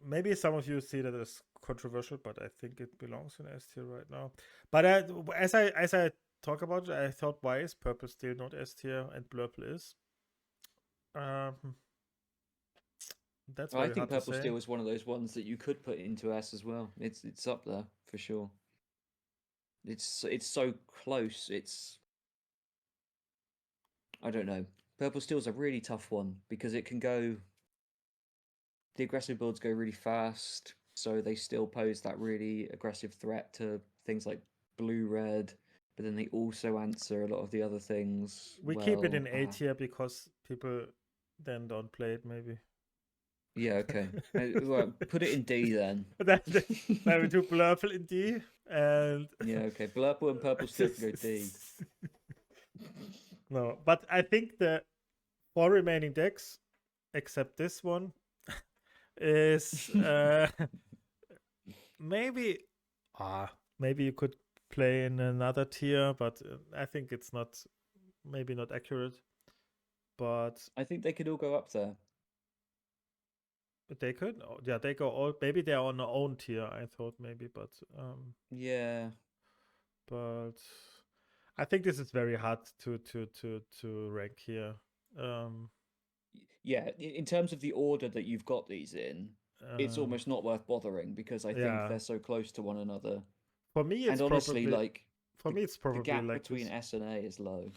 maybe some of you see that as controversial, but I think it belongs in S tier right now. But as I talk about it, I thought, why is purple still not S tier and blurple is? Um, that's I very think hard to Purple say. Steel is one of those ones that you could put into S as well. It's up there for sure. It's so close. I don't know. Purple Steel's a really tough one because it can go. The aggressive builds go really fast, so they still pose that really aggressive threat to things like blue red. But then they also answer a lot of the other things We keep it well. in A tier because people then don't play it. Maybe. Yeah, okay. Well, put it in D then. then we do blurple in D and Yeah, okay. Blurple and Purple Steel can go D. no, but I think the 4 remaining decks, except this one, is maybe maybe you could play in another tier, but I think it's not maybe not accurate. But I think they could all go up there. they could, yeah, they go all. Maybe they're on their own tier. I thought maybe, Yeah. but I think this is very hard to rank here. Yeah, in terms of the order that you've got these in, it's Um, almost not worth bothering because I think yeah, they're so close to one another. for me And it's honestly, probably like the gap like between this. S and A is low.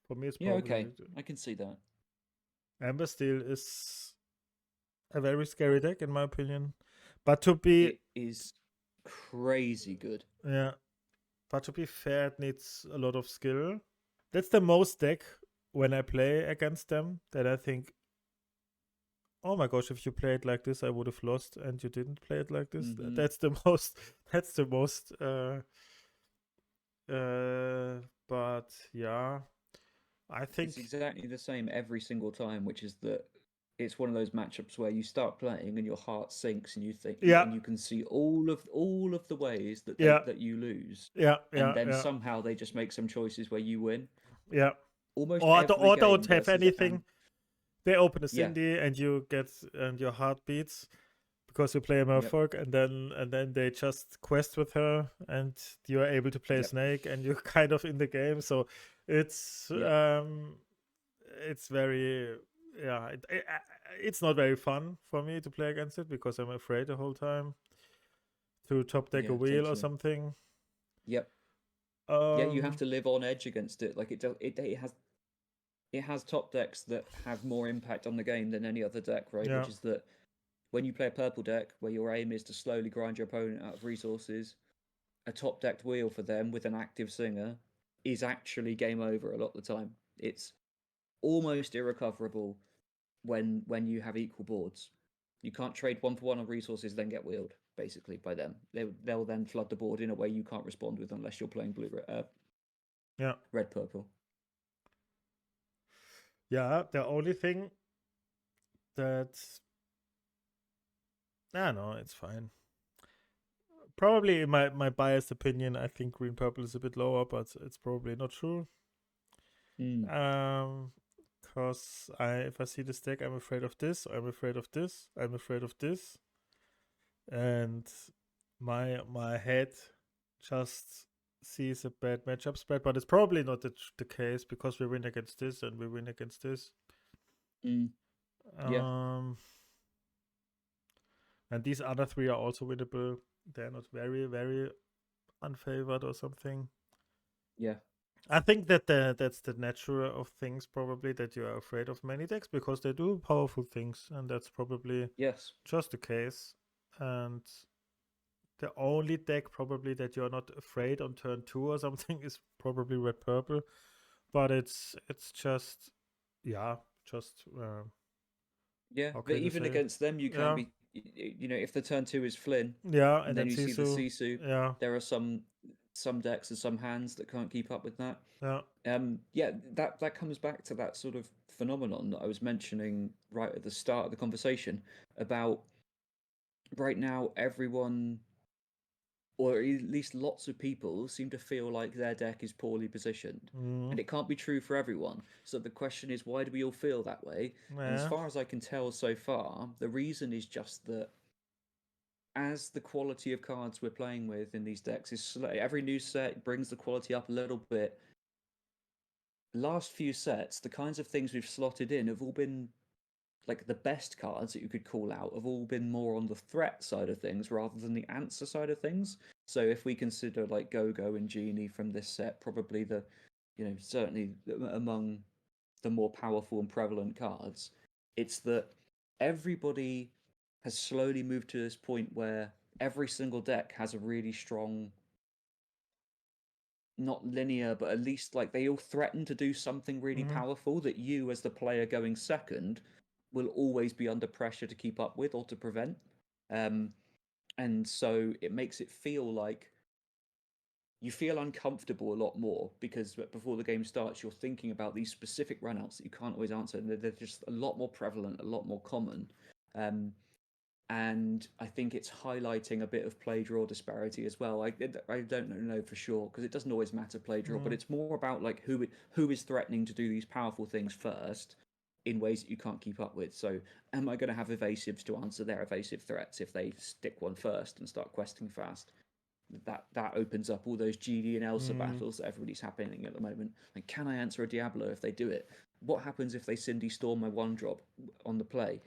For me, it's Yeah, probably okay. I can see that. Amber Steel is a very scary deck in my opinion. But to be It is crazy good. yeah, but to be fair, it needs a lot of skill. That's the most deck when I play against them that I think, oh my gosh, if you play it like this, I would have lost, and you didn't play it like this. Mm-hmm. That's the most. That's the most. But yeah, I It's think exactly the same every single time, which is that it's one of those matchups where you start playing and your heart sinks and you think yeah, and you can see all of the ways that yeah, that you lose, yeah, and yeah, then yeah, somehow they just make some choices where you win. yeah. Almost every Or don't game have versus anything. They open a yeah, Cindy and you get and your heart beats because you play a yep, Merfolk, and then they just quest with her and you are able to play a yep, Snake and you're kind of in the game. So it's yep, it's very yeah it's not very fun for me to play against it because I'm afraid the whole time to top deck a yeah, wheel or totally, something. yep, yeah. You have Um to live on edge against it. Like it has top decks that have more impact on the game than any other deck, right? yeah Which is that when you play a purple deck where your aim is to slowly grind your opponent out of resources, a top decked wheel for them with an active singer is actually game over a lot of the time. It's almost irrecoverable when you have equal boards. You can't trade one for one on resources, then get wheeled basically by them. They'll then flood the board in a way you can't respond with unless you're playing yeah red purple. yeah. The only thing that no, it's fine. Probably in my biased opinion, I think green purple is a bit lower, but it's probably not true. Mm. Cause if I see this deck, I'm afraid of this. I'm afraid of this. I'm afraid of this, and my head just sees a bad matchup spread. But it's probably not the case because we win against this and we win against this. Mm. Yeah, Um, and these other three are also winnable. They're not very unfavored or something. yeah, I think that that's the nature of things, probably, that you are afraid of many decks because they do powerful things, and that's probably yes, just the case. And the only deck probably that you're not afraid on turn 2 or something is probably red purple, but it's just yeah, just yeah. how But can you even say it? against them, you can Yeah, be. You know, if the turn two is Flynn, yeah, and and then then you see the Sisu, Sisu, yeah, there are some decks and some hands that can't keep up with that. yeah, Yeah, that comes back to that sort of phenomenon that I was mentioning right at the start of the conversation about right now everyone, or at least lots of people, seem to feel like their deck is poorly positioned. Mm. And it can't be true for everyone. So the question is, why do we all feel that way? And as Yeah. far as I can tell so far, the reason is just that as the quality of cards we're playing with in these decks is every new set brings the quality up a little bit. Last few sets, the kinds of things we've slotted in have all been like the best cards that you could call out have all been more on the threat side of things rather than the answer side of things. So if we consider like Go-Go and Genie from this set, probably the, certainly among the more powerful and prevalent cards, it's that everybody has slowly moved to this point where every single deck has a really strong, not linear, but at least like they all threaten to do something really Mm-hmm. powerful that you, as the player going second, will always be under pressure to keep up with or to prevent. And so it makes it feel like you feel uncomfortable a lot more because before the game starts, you're thinking about these specific runouts that you can't always answer. And they're just a lot more prevalent, a lot more common. And I think it's highlighting a bit of play draw disparity as well. I don't know for sure because it doesn't always matter play draw, but it's more about like who is threatening to do these powerful things first in ways that you can't keep up with. So am I going to have evasives to answer their evasive threats if they stick one first and start questing fast? That opens up all those GD and Elsa battles that everybody's happening at the moment. Like, can I answer a Diablo if they do it? What happens if they Cindy Storm my one drop on the play?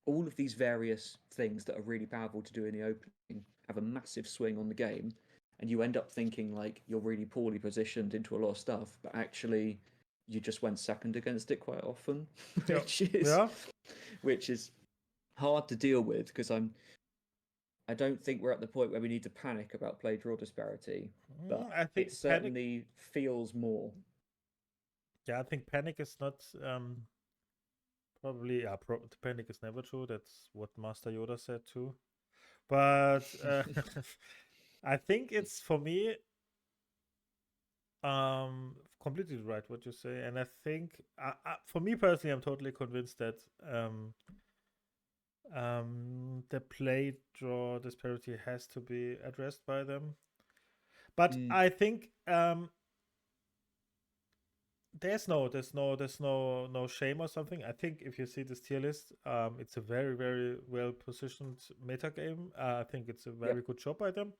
All of these various things that are really powerful to do in the opening have a massive swing on the game, and you end up thinking like you're really poorly positioned into a lot of stuff, but actually you just went second against it quite often, Yeah. which is hard to deal with because I don't think we're at the point where we need to panic about play draw disparity, but I think it panic. certainly feels more. Yeah, I think panic is not probably. Yeah, panic is never true. That's what Master Yoda said too. But I think it's for me completely right what you say, and I think for me personally, I'm totally convinced that the play draw disparity has to be addressed by them. But I think there's no shame or something. I think if you see this tier list, it's a very very well positioned meta game. I think it's a very Yep. good job by them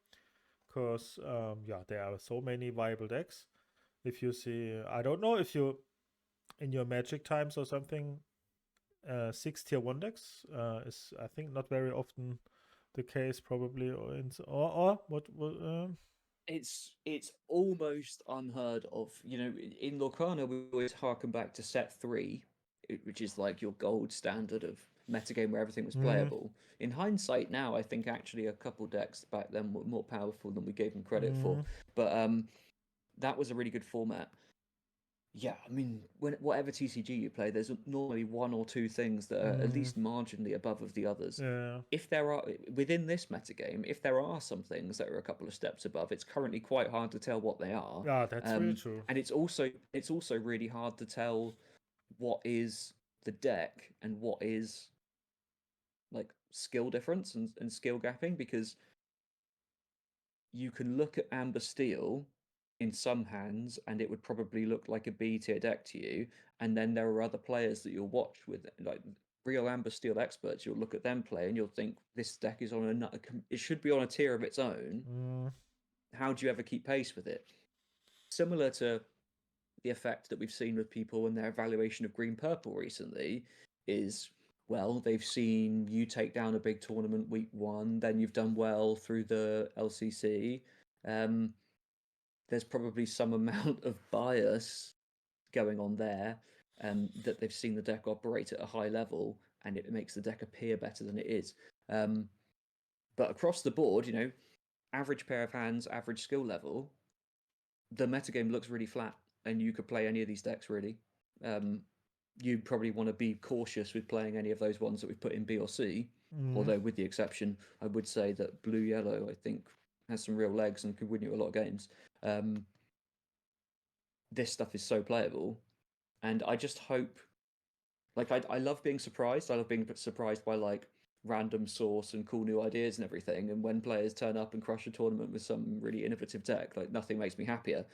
because yeah, there are so many viable decks. If you see, I don't know if you in your Magic times or something, 6 tier 1 decks is I think not very often the case probably, or what It's almost unheard of. In Lorcana, we always harken back to set three, which is like your gold standard of metagame where everything was mm, playable. In hindsight, now I think actually a couple decks back then were more powerful than we gave them credit for. mm, But that was a really good format. Yeah, I mean, whatever TCG you play, there's normally one or two things that are at mm, least marginally above of the others. yeah, If there are within this metagame, if there are some things that are a couple of steps above, it's currently quite hard to tell what they are. yeah, that's really true. And it's also really hard to tell what is the deck and what is like skill difference and skill gapping because you can look at Amber Steel in some hands and it would probably look like a B tier deck to you. And then there are other players that you'll watch with like real Amber Steel experts. You'll look at them play and you'll think this deck is on it should be on a tier of its own. Mm, How do you ever keep pace with it? Similar to the effect that we've seen with people in their evaluation of green purple recently is, well, they've seen you take down a big tournament week one, then you've done well through the LCC. There's probably some amount of bias going on there, that they've seen the deck operate at a high level and it makes the deck appear better than it is. But across the board, average pair of hands, average skill level, the metagame looks really flat and you could play any of these decks really. You'd probably want to be cautious with playing any of those ones that we've put in B or C. mm, Although, with the exception, I would say that blue yellow, I think, has some real legs and could win you a lot of games. This stuff is so playable, and I just hope. Like, I love being surprised. I love being surprised by like random source and cool new ideas and everything. And when players turn up and crush a tournament with some really innovative deck, like nothing makes me happier.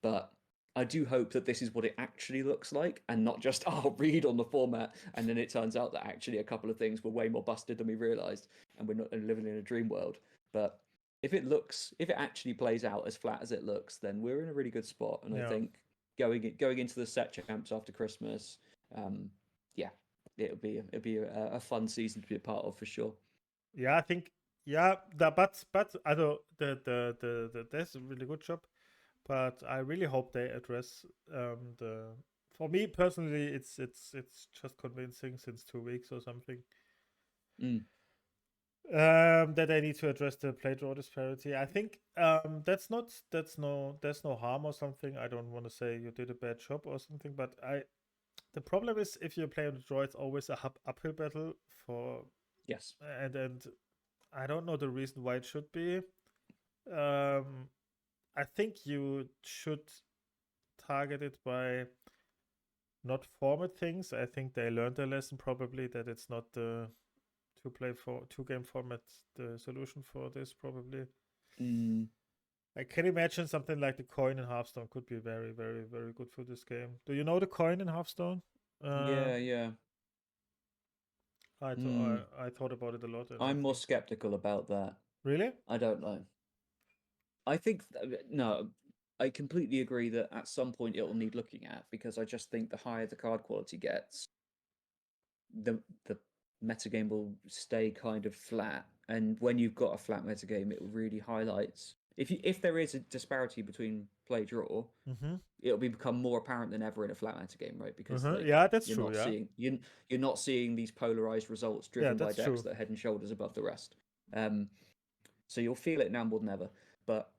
But I do hope that this is what it actually looks like, and not just read on the format, and then it turns out that actually a couple of things were way more busted than we realized, and we're not living in a dream world. But if it actually plays out as flat as it looks, then we're in a really good spot. And I think going into the set champs after Christmas, yeah, it'll be a fun season to be a part of for sure. Yeah, I think but I don't that's a really good job. But I really hope they address the. For me personally, it's just convincing since 2 weeks or something. That they need to address the play draw disparity. I think there's no harm or something. I don't want to say you did a bad job or something, but the problem is if you play on the draw, it's always a uphill battle for yes, and I don't know the reason why it should be. I think you should target it by not format things. I think they learned their lesson probably that it's not the two game format the solution for this probably. I can imagine something like the coin in Hearthstone could be very, very, very good for this game. Do you know the coin in Hearthstone? Yeah. I thought about it a lot. And I'm more skeptical about that. Really? I don't know. I think no, I completely agree that at some point it will need looking at, because I just think the higher the card quality gets, the metagame will stay kind of flat. And when you've got a flat metagame, it really highlights if there is a disparity between play draw, it'll become more apparent than ever in a flat metagame, right? Because that's true. You're not seeing these polarized results driven by decks that are head and shoulders above the rest. So you'll feel it now more than ever. But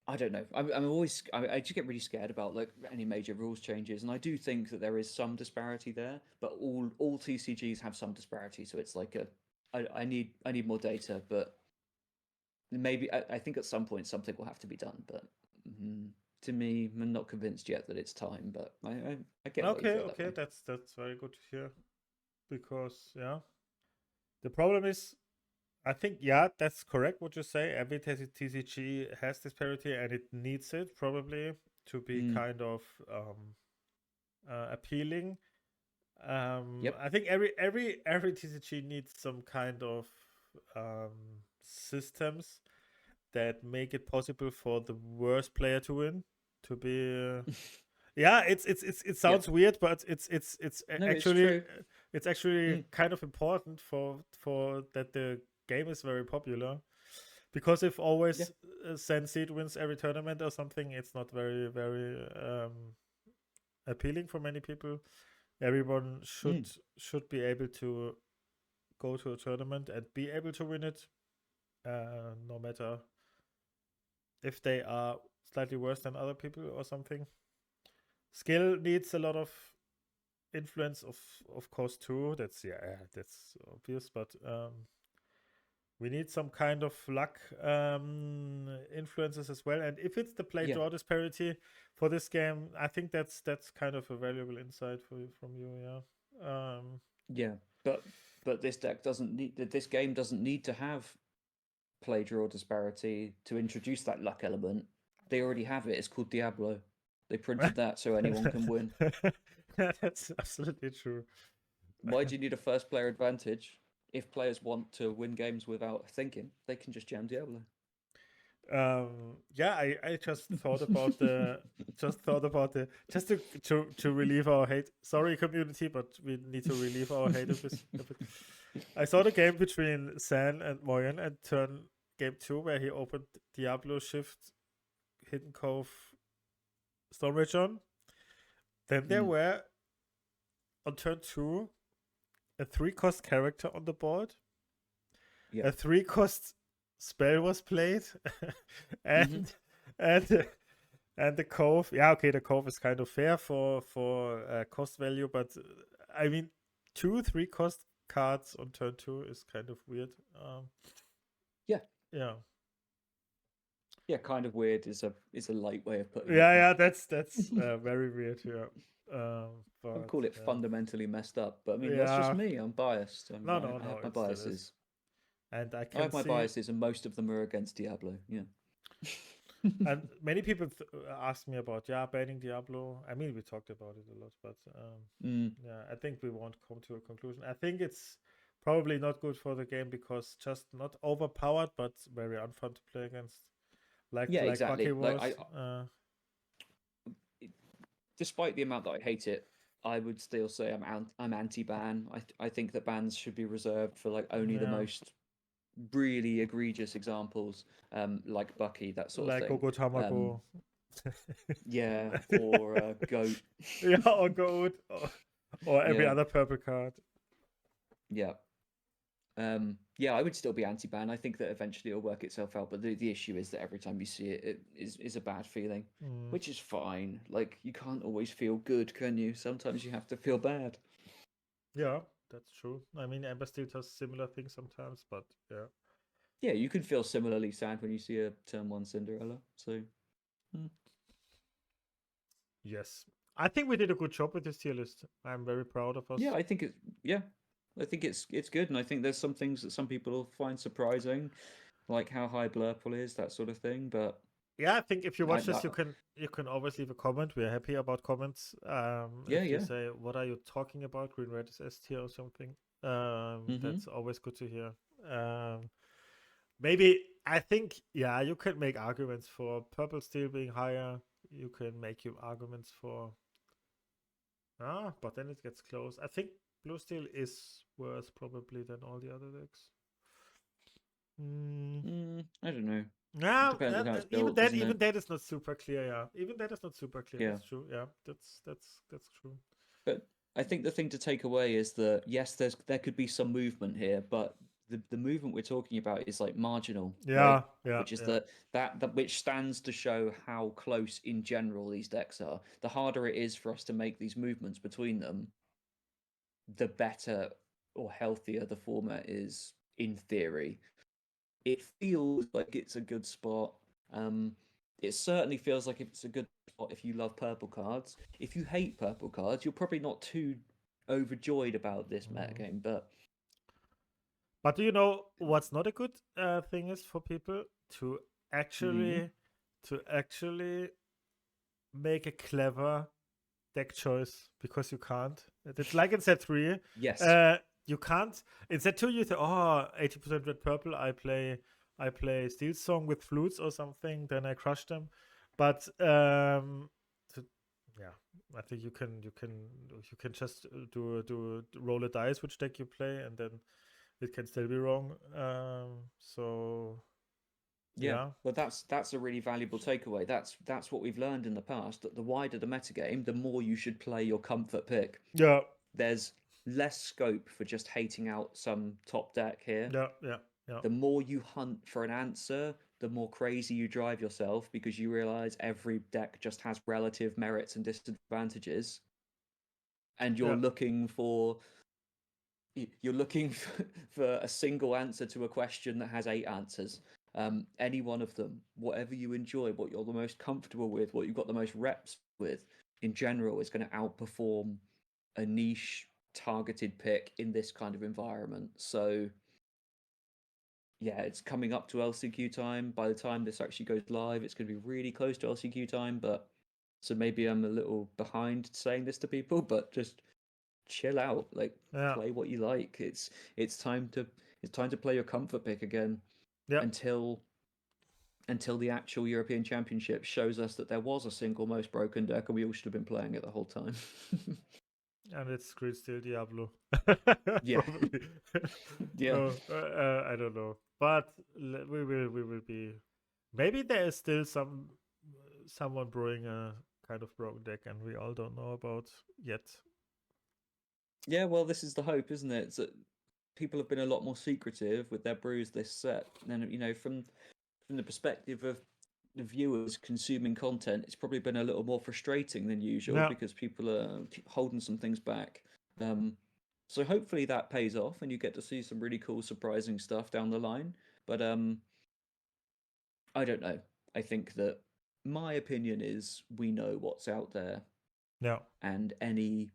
I don't know. I just get really scared about like any major rules changes, and I do think that there is some disparity there. But all TCGs have some disparity, so it's like I need more data, but maybe I think at some point something will have to be done. But to me, I'm not convinced yet that it's time. But I get okay. That's very good to hear, because the problem is, I think that's correct what you say. Every TCG has disparity and it needs it probably to be kind of appealing. I think every TCG needs some kind of systems that make it possible for the worst player to win. To be it sounds weird, but it's actually kind of important for that the game is very popular, because if always Senseed wins every tournament or something, it's not very, very appealing for many people. Everyone should be able to go to a tournament and be able to win it, no matter if they are slightly worse than other people or something. Skill needs a lot of influence, of course, too. That's obvious, but we need some kind of luck influences as well. And if it's the play draw disparity for this game, I think that's kind of a valuable insight from you. But this deck this game doesn't need to have play draw disparity to introduce that luck element. They already have it. It's called Diablo. They printed that so anyone can win. That's absolutely true. Why do you need a first player advantage? If players want to win games without thinking, they can just jam Diablo. I just thought about just to relieve our hate. Sorry, community, but we need to relieve our hate a bit. I saw the game between San and Moyen at turn game 2, where he opened Diablo, Shift, Hidden Cove, Stormrage on. Then there were on turn 2 a 3-cost character on the board. Yeah. A 3-cost spell was played, and the Cove. Yeah, okay, the Cove is kind of fair for cost value, but I mean, 2 3-cost cards on turn 2 is kind of weird. Yeah, kind of weird is a light way of putting it. Yeah, that's very weird. Yeah. I would But call it fundamentally messed up, but I mean that's just yeah, me. I'm biased. no, I have my it still is. biases. And I I can have my see, biases, and most of them are against Diablo. Yeah. and many people ask me about banning Diablo. I mean, we talked about it a lot, but Mm. yeah, I think we won't come to a conclusion. I think it's probably not good for the game because just not overpowered, but very unfun to play against. Yeah, Like Bucky exactly. Like was. despite the amount that I hate it, I would still say I'm anti-ban. I think that bans should be reserved for like only the Yeah, most really egregious examples, like Bucky, that sort of like thing. Gogo Tamago. Yeah, or Goat. Yeah, or Goat, or every Yeah, other purple card. yeah. Yeah, I would still be anti-ban. I think that eventually it'll work itself out, but the issue is that every time you see it, it is a bad feeling, Mm. which is fine. Like you can't always feel good, can you? Sometimes you have to feel bad. Yeah, that's true. I mean, Amber Steel does similar things sometimes, but yeah. Yeah, you can feel similarly sad when you see a turn one Cinderella. So, Yes. I think we did a good job with this tier list. I'm very proud of us. yeah, I think it's good, and I think there's some things that some people will find surprising, like how high Blurple is, that sort of thing. But Yeah, I think if you I, watch this, you can always leave a comment. We're happy about comments. yeah, If you yeah. say what are you talking about, Green Red is S tier or something, Mm-hmm. that's always good to hear. Maybe I think you can make arguments for Purple Steel being higher. You can make your arguments for but then it gets close. I think Blue Steel is worse probably than all the other decks. I don't know. It Yeah, depends on how it's built, doesn't even it? that is not super clear. Yeah, even that is not super clear. Yeah. That's true. Yeah, that's true. But I think the thing to take away is that yes, there could be some movement here, but the movement we're talking about is like marginal, right? Which is that which stands to show how close in general these decks are. The harder it is for us to make these movements between them, the better or healthier the format is in theory. It feels like it's a good spot. It certainly feels like it's a good spot if you love purple cards. If you hate purple cards, you're probably not too overjoyed about this metagame, but do you know what's not a good thing is for people to mm-hmm. actually make a clever deck choice because you can't. It's like in set 3. Yes. You can't. In set 2 you say, 80% red purple, I play Steel Song with flutes or something, then I crush them. But yeah, I think you can just roll a dice which deck you play, and then it can still be wrong. So Yeah, but that's a really valuable takeaway. That's what we've learned in the past, that the wider the metagame, the more you should play your comfort pick. yeah, There's less scope for just hating out some top deck here. yeah. The more you hunt for an answer, the more crazy you drive yourself because you realize every deck just has relative merits and disadvantages, and you're looking for for a single answer to a question that has 8 answers. Any one of them, whatever you enjoy, what you're the most comfortable with, what you've got the most reps with, in general, is going to outperform a niche targeted pick in this kind of environment. So yeah, it's coming up to LCQ time. By the time this actually goes live, it's going to be really close to LCQ time. But so maybe I'm a little behind saying this to people, but just chill out. Like play what you like. It's time to play your comfort pick again. Until the actual European Championship shows us that there was a single most broken deck, and we all should have been playing it the whole time. And it's Green Steel Diablo. Yeah. Probably. Yeah. I don't know, but we will be. Maybe there is still someone brewing a kind of broken deck, and we all don't know about yet. Yeah, well, this is the hope, isn't it? It's that people have been a lot more secretive with their brews this set, and from the perspective of the viewers consuming content, it's probably been a little more frustrating than usual because people are holding some things back. So hopefully that pays off and you get to see some really cool, surprising stuff down the line. But I don't know. I think that my opinion is we know what's out there. Yeah. And any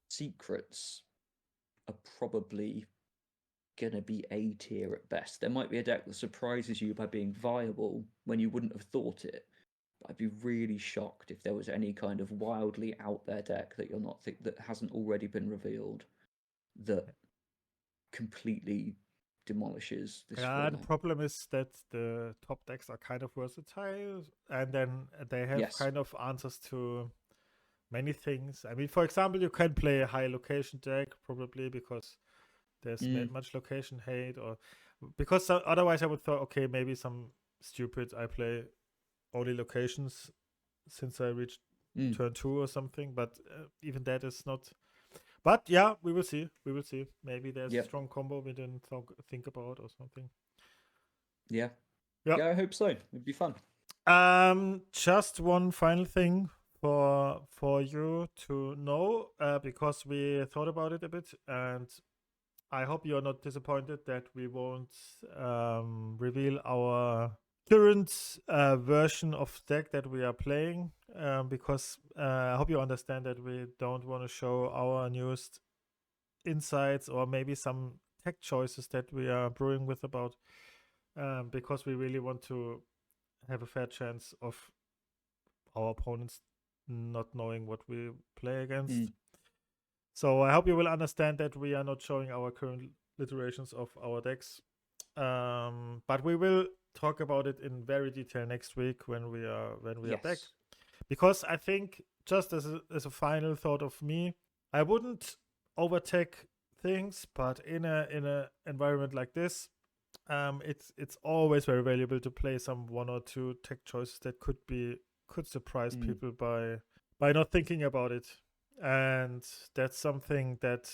secrets are probably going to be A tier at best. There might be a deck that surprises you by being viable when you wouldn't have thought it. But I'd be really shocked if there was any kind of wildly out there deck that you're not that hasn't already been revealed that completely demolishes this Yeah, format. the problem is that the top decks are kind of versatile, and then they have kind of answers to many things. I mean, for example, you can play a high location deck probably because there's much location hate, or because otherwise I would thought, okay, maybe some stupid I play only locations since I reached turn 2 or something, but even that is not. But yeah, we will see. We will see. Maybe there's a strong combo we didn't think about or something. Yeah, I hope so. It'd be fun. Just one final thing for you to know, because we thought about it a bit, and I hope you're not disappointed that we won't reveal our current version of deck that we are playing, because I hope you understand that we don't want to show our newest insights or maybe some tech choices that we are brewing with about, because we really want to have a fair chance of our opponents not knowing what we play against. So I hope you will understand that we are not showing our current iterations of our decks, but we will talk about it in very detail next week when we are back. Because I think, just as a final thought of me, I wouldn't overtake things, but in a environment like this, it's always very valuable to play some 1 or 2 tech choices that could surprise people by not thinking about it. And that's something that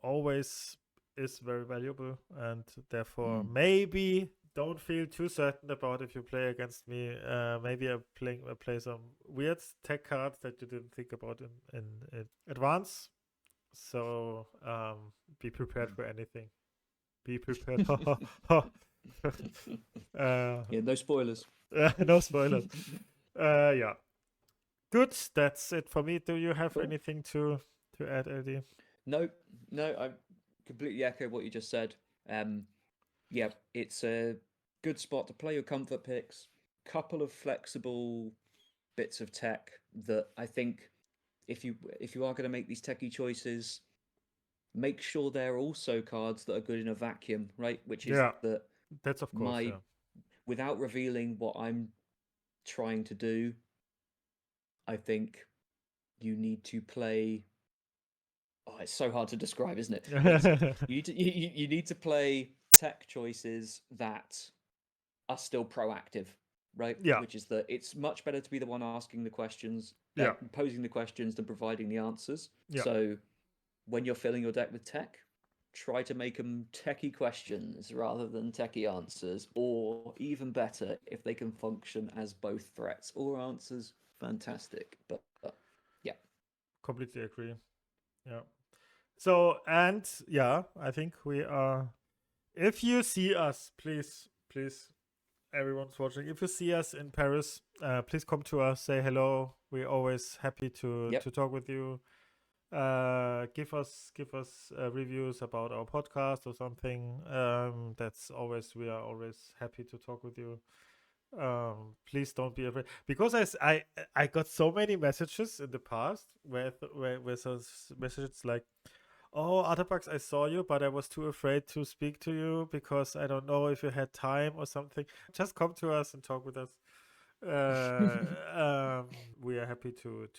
always is very valuable, and therefore maybe don't feel too certain about if you play against me. Maybe I play some weird tech cards that you didn't think about in advance. So be prepared for anything. Be prepared. Yeah, no spoilers. No spoilers. Yeah. Good. That's it for me. Do you have anything to add, Eddie? No, I completely echo what you just said. Yeah, it's a good spot to play your comfort picks. Couple of flexible bits of tech that I think if you are going to make these techie choices, make sure they're also cards that are good in a vacuum, right? Which is that's of course without revealing what I'm trying to do, I think you need to play. Oh, it's so hard to describe, isn't it? You need to play tech choices that are still proactive, right? Yeah. Which is that it's much better to be the one asking the questions, posing the questions than providing the answers. Yeah. So when you're filling your deck with tech, try to make them techie questions rather than techie answers, or even better, if they can function as both threats or answers, fantastic. But yeah. Completely agree. Yeah. So, and yeah, I think we are. If you see us, please, everyone's watching. If you see us in Paris, please come to us, say hello. We're always happy to talk with you. Give us reviews about our podcast or something. That's always, we are always happy to talk with you. Please don't be afraid, because I got so many messages in the past where those messages like, oh, Artabax, I saw you, but I was too afraid to speak to you because I don't know if you had time or something. Just come to us and talk with us. We are happy to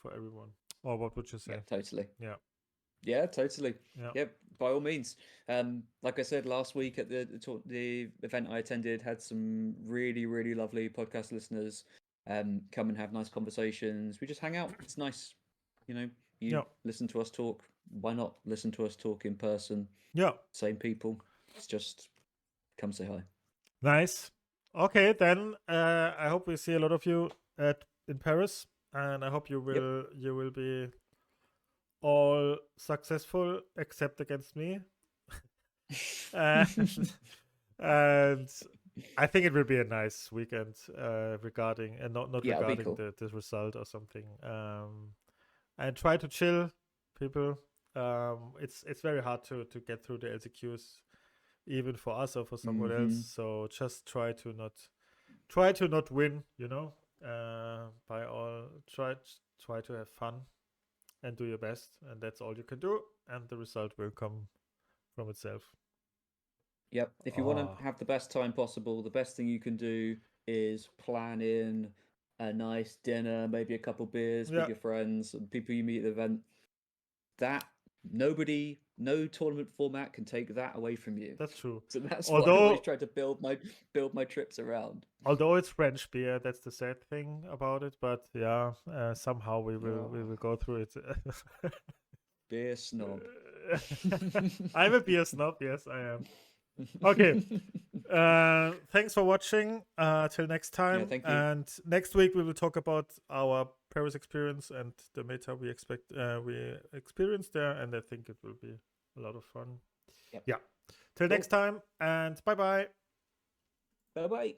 for everyone. Or what would you say? Yeah, totally. Yeah. Yeah, totally. Yeah. By all means. Like I said last week at the event I attended, had some really, really lovely podcast listeners come and have nice conversations. We just hang out. It's nice. You listen to us talk. Why not listen to us talk in person? Yeah. Same people. It's just come say hi. Nice. Okay, then I hope we see a lot of you in Paris, and I hope you will be all successful except against me. And I think it will be a nice weekend regarding and not Yeah, it'll be regarding cool. the result or something. And try to chill, people. It's very hard to get through the LCQs, even for us or for someone else. Hmm. So just try to not win. By all, try to have fun and do your best, and that's all you can do. And the result will come from itself. Yep. If you want Oh, to have the best time possible, the best thing you can do is plan in a nice dinner, maybe a couple beers with yeah, your friends and people you meet at the event. That no tournament format can take that away from you. that's true. So that's what I always Although try to build my trips around. although it's French beer, that's the sad thing about it. But yeah, somehow we Oh, will go through it. beer snob. I'm a beer snob. Yes, I am. Okay. Thanks for watching. Till next Yeah, time. thank you. And next week we will talk about our Paris experience and the meta we experienced there. And I think it will be a lot of fun. Yep. Yeah. Till Cool. next time. And bye bye. Bye bye.